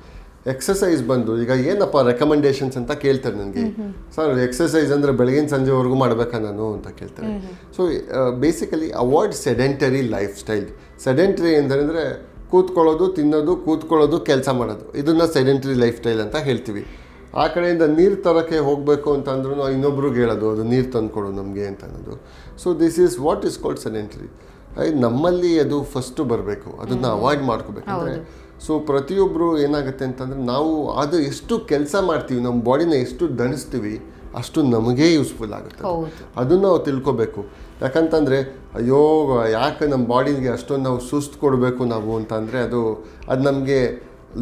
ಎಕ್ಸಸೈಸ್ ಬಂದು ಈಗ ಏನಪ್ಪ ರೆಕಮೆಂಡೇಶನ್ಸ್ ಅಂತ ಕೇಳ್ತಾರೆ ನನಗೆ, ಸರ್ ಎಕ್ಸಸೈಸ್ ಅಂದರೆ ಬೆಳಗಿನ ಸಂಜೆವರೆಗೂ ಮಾಡಬೇಕಾ ನಾನು ಅಂತ ಕೇಳ್ತಾರೆ. So basically avoid sedentary life style. Sedentary ಅಂದರೆ ಕೂತ್ಕೊಳ್ಳೋದು, ತಿನ್ನೋದು, ಕೂತ್ಕೊಳ್ಳೋದು, ಕೆಲಸ ಮಾಡೋದು, ಇದನ್ನು ಸೆಡೆಂಟರಿ ಲೈಫ್ ಸ್ಟೈಲ್ ಅಂತ ಹೇಳ್ತೀವಿ. ಆ ಕಡೆಯಿಂದ ನೀರು ತರೋಕ್ಕೆ ಹೋಗಬೇಕು ಅಂತಂದ್ರೂ ಇನ್ನೊಬ್ರಿಗೆ ಹೇಳೋದು, ಅದು ನೀರು ತಂದುಕೊಡು ನಮಗೆ ಅಂತ ಅನ್ನೋದು. So this is what is called sedentary. ನಮ್ಮಲ್ಲಿ ಅದು ಫಸ್ಟು ಬರಬೇಕು, ಅದನ್ನು ಅವಾಯ್ಡ್ ಮಾಡ್ಕೋಬೇಕಂದ್ರೆ. ಸೊ ಪ್ರತಿಯೊಬ್ಬರು ಏನಾಗುತ್ತೆ ಅಂತಂದರೆ, ನಾವು ಅದು ಎಷ್ಟು ಕೆಲಸ ಮಾಡ್ತೀವಿ, ನಮ್ಮ ಬಾಡಿನ ಎಷ್ಟು ದಣಿಸ್ತೀವಿ, ಅಷ್ಟು ನಮಗೇ ಯೂಸ್ಫುಲ್ ಆಗುತ್ತೆ. ಅದನ್ನು ನಾವು ತಿಳ್ಕೊಬೇಕು. ಯಾಕಂತಂದರೆ ಅಯ್ಯೋ ಯಾಕೆ ನಮ್ಮ ಬಾಡಿಗೆ ಅಷ್ಟೊಂದು ನಾವು ಸುಸ್ತು ಕೊಡಬೇಕು ನಾವು ಅಂತಂದರೆ, ಅದು ನಮಗೆ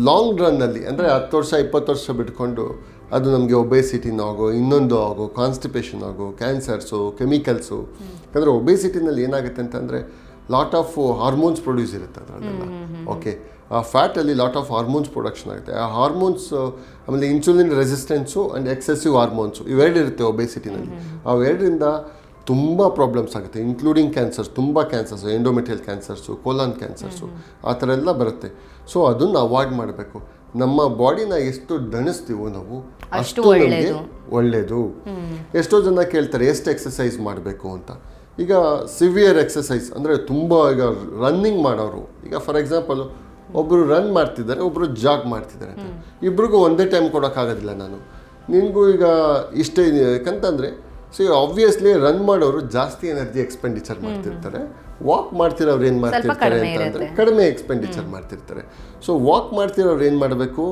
ಲಾಂಗ್ ರನ್ನಲ್ಲಿ ಅಂದರೆ 10 ವರ್ಷ 20 ವರ್ಷ ಬಿಟ್ಕೊಂಡು ಅದು ನಮಗೆ ಒಬೇಸಿಟಿನ ಆಗೋ, ಇನ್ನೊಂದು ಆಗೋ, ಕಾನ್ಸ್ಟಿಪೇಷನ್ ಆಗೋ, ಕ್ಯಾನ್ಸರ್ಸು, ಕೆಮಿಕಲ್ಸು. ಯಾಕಂದರೆ ಒಬೇಸಿಟಿನಲ್ಲಿ ಏನಾಗುತ್ತೆ ಅಂತಂದರೆ ಲಾಟ್ ಆಫ್ ಹಾರ್ಮೋನ್ಸ್ ಪ್ರೊಡ್ಯೂಸ್ ಇರುತ್ತೆ ಅದರಲ್ಲೆಲ್ಲ. ಓಕೆ, ಆ ಫ್ಯಾಟಲ್ಲಿ ಲಾಟ್ ಆಫ್ ಹಾರ್ಮೋನ್ಸ್ ಪ್ರೊಡಕ್ಷನ್ ಆಗುತ್ತೆ. ಆ ಹಾರ್ಮೋನ್ಸ್ ಆಮೇಲೆ insulin resistance and excessive hormones ಇವೆರಡು ಇರುತ್ತೆ ಒಬೇಸಿಟಿನಲ್ಲಿ. ಅವೆರಡರಿಂದ ತುಂಬ ಪ್ರಾಬ್ಲಮ್ಸ್ ಆಗುತ್ತೆ, ಇನ್ಕ್ಲೂಡಿಂಗ್ ಕ್ಯಾನ್ಸರ್ಸ್, ತುಂಬ cancers, endometrial cancers, colon cancers, ಆ ಥರ ಎಲ್ಲ ಬರುತ್ತೆ. ಸೊ ಅದನ್ನು ಅವಾಯ್ಡ್ ಮಾಡಬೇಕು. ನಮ್ಮ ಬಾಡಿನ ಎಷ್ಟು ದಣಿಸ್ತೀವೋ ನಾವು ಅಷ್ಟು ನಮಗೆ ಒಳ್ಳೆಯದು. ಎಷ್ಟೋ ಜನ ಕೇಳ್ತಾರೆ ಎಷ್ಟು ಎಕ್ಸಸೈಸ್ ಮಾಡಬೇಕು ಅಂತ. ಈಗ ಸಿವಿಯರ್ ಎಕ್ಸಸೈಸ್ ಅಂದರೆ ತುಂಬ ಈಗ ರನ್ನಿಂಗ್ ಮಾಡೋರು, ಈಗ ಫಾರ್ ಎಕ್ಸಾಂಪಲ್ ಒಬ್ಬರು ರನ್ ಮಾಡ್ತಿದ್ದಾರೆ, ಒಬ್ಬರು ಜಾಗ್ ಮಾಡ್ತಿದ್ದಾರೆ ಅಂತ, ಇಬ್ರಿಗೂ ಒಂದೇ ಟೈಮ್ ಕೊಡೋಕ್ಕಾಗೋದಿಲ್ಲ. ನಾನು ನಿನಗೂ ಈಗ ಇಷ್ಟೇ, ಯಾಕಂತಂದರೆ ಸೊ ಆಬ್ವಿಯಸ್ಲಿ ರನ್ ಮಾಡೋರು ಜಾಸ್ತಿ ಎನರ್ಜಿ ಎಕ್ಸ್ಪೆಂಡಿಚರ್ ಮಾಡ್ತಿರ್ತಾರೆ, ವಾಕ್ ಮಾಡ್ತಿರೋರು ಏನು ಮಾಡ್ತಿರ್ತಾರೆ ಅಂತಂದರೆ ಕಡಿಮೆ ಎಕ್ಸ್ಪೆಂಡಿಚರ್ ಮಾಡ್ತಿರ್ತಾರೆ. ಸೊ ವಾಕ್ ಮಾಡ್ತಿರೋರು ಏನು ಮಾಡಬೇಕು,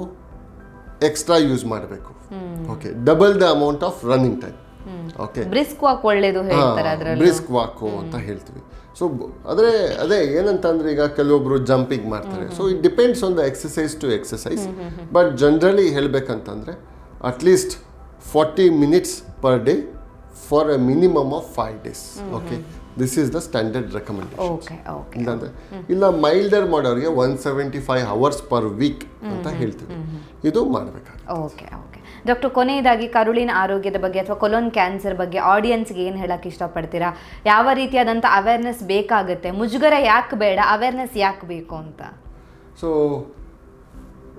ಎಕ್ಸ್ಟ್ರಾ ಯೂಸ್ ಮಾಡಬೇಕು. Okay, double the amount of running time. Okay, brisk walk ಒಳ್ಳೇದು ಹೇಳ್ತಾರೆ ಅದರಲ್ಲಿ. ಬ್ರಿಸ್ಕ್ ವಾಕು ಅಂತ ಹೇಳ್ತೀವಿ. ಸೊ ಆದರೆ ಅದೇ ಏನಂತಂದ್ರೆ ಈಗ ಕೆಲವೊಬ್ರು ಜಂಪಿಂಗ್ ಮಾಡ್ತಾರೆ. So it depends on the exercise to exercise. But generally ಹೇಳಬೇಕಂತಂದರೆ at least 40 minutes per day for a minimum of 5 days. Okay, this is the standard recommendation. Okay ಇಲ್ಲ ಮೈಲ್ಡರ್ ಮಾಡೋರಿಗೆ 175 hours per week ಅಂತ ಹೇಳ್ತೀವಿ. ಇದು ಮಾಡಬೇಕಾಗುತ್ತೆ. Okay doctor, ಕೊನೆಯದಾಗಿ ಕರುಳಿನ ಆರೋಗ್ಯದ ಬಗ್ಗೆ ಅಥವಾ ಕೊಲೋನ್ ಕ್ಯಾನ್ಸರ್ ಬಗ್ಗೆ ಆಡಿಯನ್ಸ್ಗೆ ಏನು ಹೇಳಕ್ಕೆ ಇಷ್ಟಪಡ್ತೀರಾ? ಯಾವ ರೀತಿಯಾದಂಥ ಅವೇರ್ನೆಸ್ ಬೇಕಾಗುತ್ತೆ? ಮುಜುಗರ ಯಾಕೆ ಬೇಡ, ಅವೇರ್ನೆಸ್ ಯಾಕೆ ಬೇಕು ಅಂತ? ಸೊ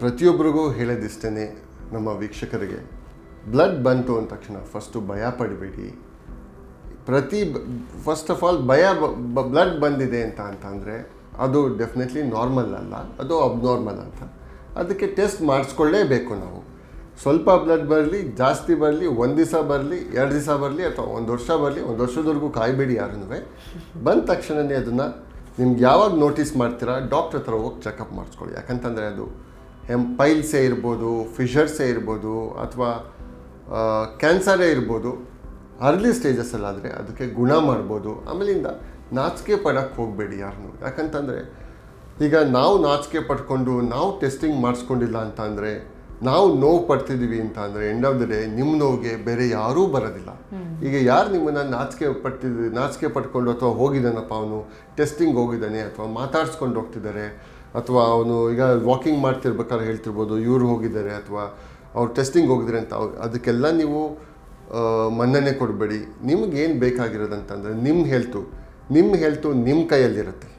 ಪ್ರತಿಯೊಬ್ಬರಿಗೂ ಹೇಳೋದಿಷ್ಟೇ ನಮ್ಮ ವೀಕ್ಷಕರಿಗೆ, ಬ್ಲಡ್ ಬಂತು ಅಂದ ತಕ್ಷಣ ಫಸ್ಟು ಭಯ ಪಡಬೇಡಿ. ಫಸ್ಟ್ ಆಫ್ ಆಲ್ ಬ್ಲಡ್ ಬಂದಿದೆ ಅಂತಂದರೆ ಅದು ಡೆಫಿನೆಟ್ಲಿ ನಾರ್ಮಲ್ ಅಲ್ಲ, ಅದು ಅಬ್ನಾರ್ಮಲ್ ಅಂತ. ಅದಕ್ಕೆ ಟೆಸ್ಟ್ ಮಾಡಿಸ್ಕೊಳ್ಳೇಬೇಕು ನಾವು. ಸ್ವಲ್ಪ ಬ್ಲಡ್ ಬರಲಿ, ಜಾಸ್ತಿ ಬರಲಿ, 1 ದಿವಸ ಬರಲಿ, 2 ದಿವಸ ಬರಲಿ, ಅಥವಾ 1 ವರ್ಷ ಬರಲಿ, 1 ವರ್ಷದವರೆಗೂ ಕಾಯಬೇಡಿ ಯಾರೂ. ಬಂದ ತಕ್ಷಣವೇ ಅದನ್ನು ನಿಮ್ಗೆ ಯಾವಾಗ ನೋಟಿಸ್ ಮಾಡ್ತೀರಾ ಡಾಕ್ಟ್ರ್ ಹತ್ರ ಹೋಗಿ ಚೆಕಪ್ ಮಾಡಿಸ್ಕೊಳ್ಳಿ. ಯಾಕಂತಂದರೆ ಅದು ಪೈಲ್ಸೇ ಇರ್ಬೋದು, ಫಿಷರ್ಸೇ ಇರ್ಬೋದು, ಅಥವಾ ಕ್ಯಾನ್ಸರೇ ಇರ್ಬೋದು. ಅರ್ಲಿ ಸ್ಟೇಜಸ್ಸಲ್ಲಾದರೆ ಅದಕ್ಕೆ ಗುಣ ಮಾಡ್ಬೋದು. ಆಮೇಲಿಂದ ನಾಚಿಕೆ ಪಡೋಕ್ಕೆ ಹೋಗಬೇಡಿ ಯಾರನ್ನೂ. ಯಾಕಂತಂದರೆ ಈಗ ನಾವು ನಾಚಿಕೆ ಪಡ್ಕೊಂಡು ನಾವು ಟೆಸ್ಟಿಂಗ್ ಮಾಡಿಸ್ಕೊಂಡಿಲ್ಲ ಅಂತ ಅಂದರೆ, ನಾವು ನೋವು ಪಡ್ತಿದ್ದೀವಿ ಅಂತ ಅಂದರೆ, ಎಂಡ್ ಆಫ್ ದ ಡೇ ನಿಮ್ಮ ನೋವಿಗೆ ಬೇರೆ ಯಾರೂ ಬರೋದಿಲ್ಲ. ಈಗ ಯಾರು ನಿಮ್ಮನ್ನು ನಾಚಿಕೆ ಪಡ್ಕೊಂಡು ಅಥವಾ ಹೋಗಿದ್ದಾನಪ್ಪ ಅವನು ಟೆಸ್ಟಿಂಗ್ ಹೋಗಿದ್ದಾನೆ ಅಥವಾ ಮಾತಾಡ್ಸ್ಕೊಂಡು ಹೋಗ್ತಿದ್ದಾರೆ, ಅಥವಾ ಅವನು ಈಗ ವಾಕಿಂಗ್ ಮಾಡ್ತಿರ್ಬೇಕಾದ್ರೆ ಹೇಳ್ತಿರ್ಬೋದು ಇವ್ರು ಹೋಗಿದ್ದಾರೆ ಅಥವಾ ಅವ್ರು ಟೆಸ್ಟಿಂಗ್ ಹೋಗಿದ್ದಾರೆ ಅಂತ, ಅದಕ್ಕೆಲ್ಲ ನೀವು ಮನ್ನಣೆ ಕೊಡಬೇಡಿ. ನಿಮಗೇನು ಬೇಕಾಗಿರೋದಂತಂದರೆ ನಿಮ್ಮ ಹೆಲ್ತು ನಿಮ್ಮ ಕೈಯಲ್ಲಿರುತ್ತೆ.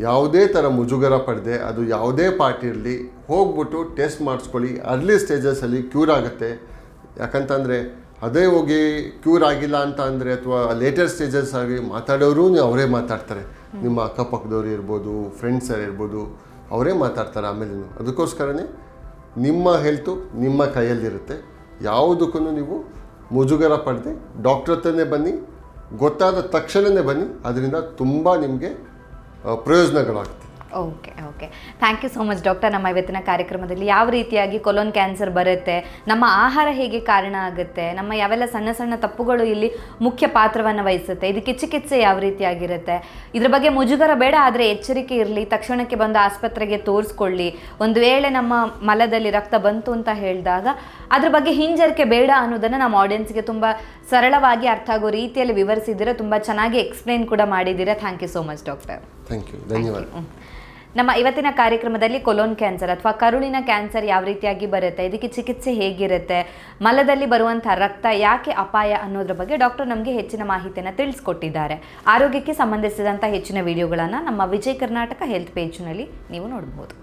ಯಾವುದೇ ಥರ ಮುಜುಗರ ಪಡೆದೆ, ಅದು ಯಾವುದೇ ಪಾರ್ಟ್ ಇರಲಿ, ಹೋಗ್ಬಿಟ್ಟು ಟೆಸ್ಟ್ ಮಾಡಿಸ್ಕೊಳ್ಳಿ. ಅರ್ಲಿ ಸ್ಟೇಜಸಲ್ಲಿ ಕ್ಯೂರ್ ಆಗುತ್ತೆ. ಯಾಕಂತಂದರೆ ಅದೇ ಹೋಗಿ ಕ್ಯೂರ್ ಆಗಿಲ್ಲ ಅಂತ ಅಂದರೆ, ಅಥವಾ ಲೇಟರ್ ಸ್ಟೇಜಸ್ ಆಗಿ ಮಾತಾಡೋರು ಅವರೇ ಮಾತಾಡ್ತಾರೆ. ನಿಮ್ಮ ಅಕ್ಕಪಕ್ಕದವ್ರು ಇರ್ಬೋದು, ಫ್ರೆಂಡ್ಸ್ ಇರ್ಬೋದು, ಅವರೇ ಮಾತಾಡ್ತಾರೆ ಆಮೇಲೆ. ಅದಕ್ಕೋಸ್ಕರನೇ ನಿಮ್ಮ ಹೆಲ್ತು ನಿಮ್ಮ ಕೈಯಲ್ಲಿರುತ್ತೆ. ಯಾವುದಕ್ಕೂ ನೀವು ಮುಜುಗರ ಪಡೆದೆ ಡಾಕ್ಟ್ರ್ ಹತ್ರನೇ ಬನ್ನಿ, ಗೊತ್ತಾದ ತಕ್ಷಣವೇ ಬನ್ನಿ. ಅದರಿಂದ ತುಂಬ ನಿಮಗೆ ಪ್ರಯೋಜನಗಳಾಗ್ತದೆ. Okay thank you so much doctor. ನಮ್ಮ ಇವತ್ತಿನ ಕಾರ್ಯಕ್ರಮದಲ್ಲಿ ಯಾವ ರೀತಿಯಾಗಿ ಕೊಲೋನ್ ಕ್ಯಾನ್ಸರ್ ಬರುತ್ತೆ, ನಮ್ಮ ಆಹಾರ ಹೇಗೆ ಕಾರಣ ಆಗುತ್ತೆ, ನಮ್ಮ ಯಾವೆಲ್ಲ ಸಣ್ಣ ಸಣ್ಣ ತಪ್ಪುಗಳು ಇಲ್ಲಿ ಮುಖ್ಯ ಪಾತ್ರವನ್ನು ವಹಿಸುತ್ತೆ, ಇದಕ್ಕೆ ಚಿಕಿತ್ಸೆ ಯಾವ ರೀತಿಯಾಗಿರುತ್ತೆ, ಇದ್ರ ಬಗ್ಗೆ ಮುಜುಗರ ಬೇಡ, ಆದರೆ ಎಚ್ಚರಿಕೆ ಇರಲಿ, ತಕ್ಷಣಕ್ಕೆ ಬಂದು ಆಸ್ಪತ್ರೆಗೆ ತೋರಿಸ್ಕೊಳ್ಳಿ. ಒಂದು ವೇಳೆ ನಮ್ಮ ಮಲದಲ್ಲಿ ರಕ್ತ ಬಂತು ಅಂತ ಹೇಳಿದಾಗ ಅದ್ರ ಬಗ್ಗೆ ಹಿಂಜರಿಕೆ ಬೇಡ ಅನ್ನೋದನ್ನು ನಮ್ಮ ಆಡಿಯನ್ಸ್ಗೆ ತುಂಬ ಸರಳವಾಗಿ ಅರ್ಥ ಆಗೋ ರೀತಿಯಲ್ಲಿ ವಿವರಿಸಿದ್ದೀರಾ. ತುಂಬ ಚೆನ್ನಾಗಿ ಎಕ್ಸ್ಪ್ಲೈನ್ ಕೂಡ ಮಾಡಿದ್ದೀರಾ. Thank you so much doctor. Thank you, ಧನ್ಯವಾದ. ನಮ್ಮ ಇವತ್ತಿನ ಕಾರ್ಯಕ್ರಮದಲ್ಲಿ ಕೊಲೋನ್ ಕ್ಯಾನ್ಸರ್ ಅಥವಾ ಕರುಳಿನ ಕ್ಯಾನ್ಸರ್ ಯಾವ ರೀತಿಯಾಗಿ ಬರುತ್ತೆ, ಇದಕ್ಕೆ ಚಿಕಿತ್ಸೆ ಹೇಗಿರುತ್ತೆ, ಮಲದಲ್ಲಿ ಬರುವಂಥ ರಕ್ತ ಯಾಕೆ ಅಪಾಯ ಅನ್ನೋದ್ರ ಬಗ್ಗೆ ಡಾಕ್ಟರ್ ನಮಗೆ ಹೆಚ್ಚಿನ ಮಾಹಿತಿಯನ್ನು ತಿಳಿಸ್ಕೊಟ್ಟಿದ್ದಾರೆ. ಆರೋಗ್ಯಕ್ಕೆ ಸಂಬಂಧಿಸಿದಂಥ ಹೆಚ್ಚಿನ ವಿಡಿಯೋಗಳನ್ನು ನಮ್ಮ ವಿಜಯ್ ಕರ್ನಾಟಕ ಹೆಲ್ತ್ ಪೇಜ್ನಲ್ಲಿ ನೀವು ನೋಡ್ಬೋದು.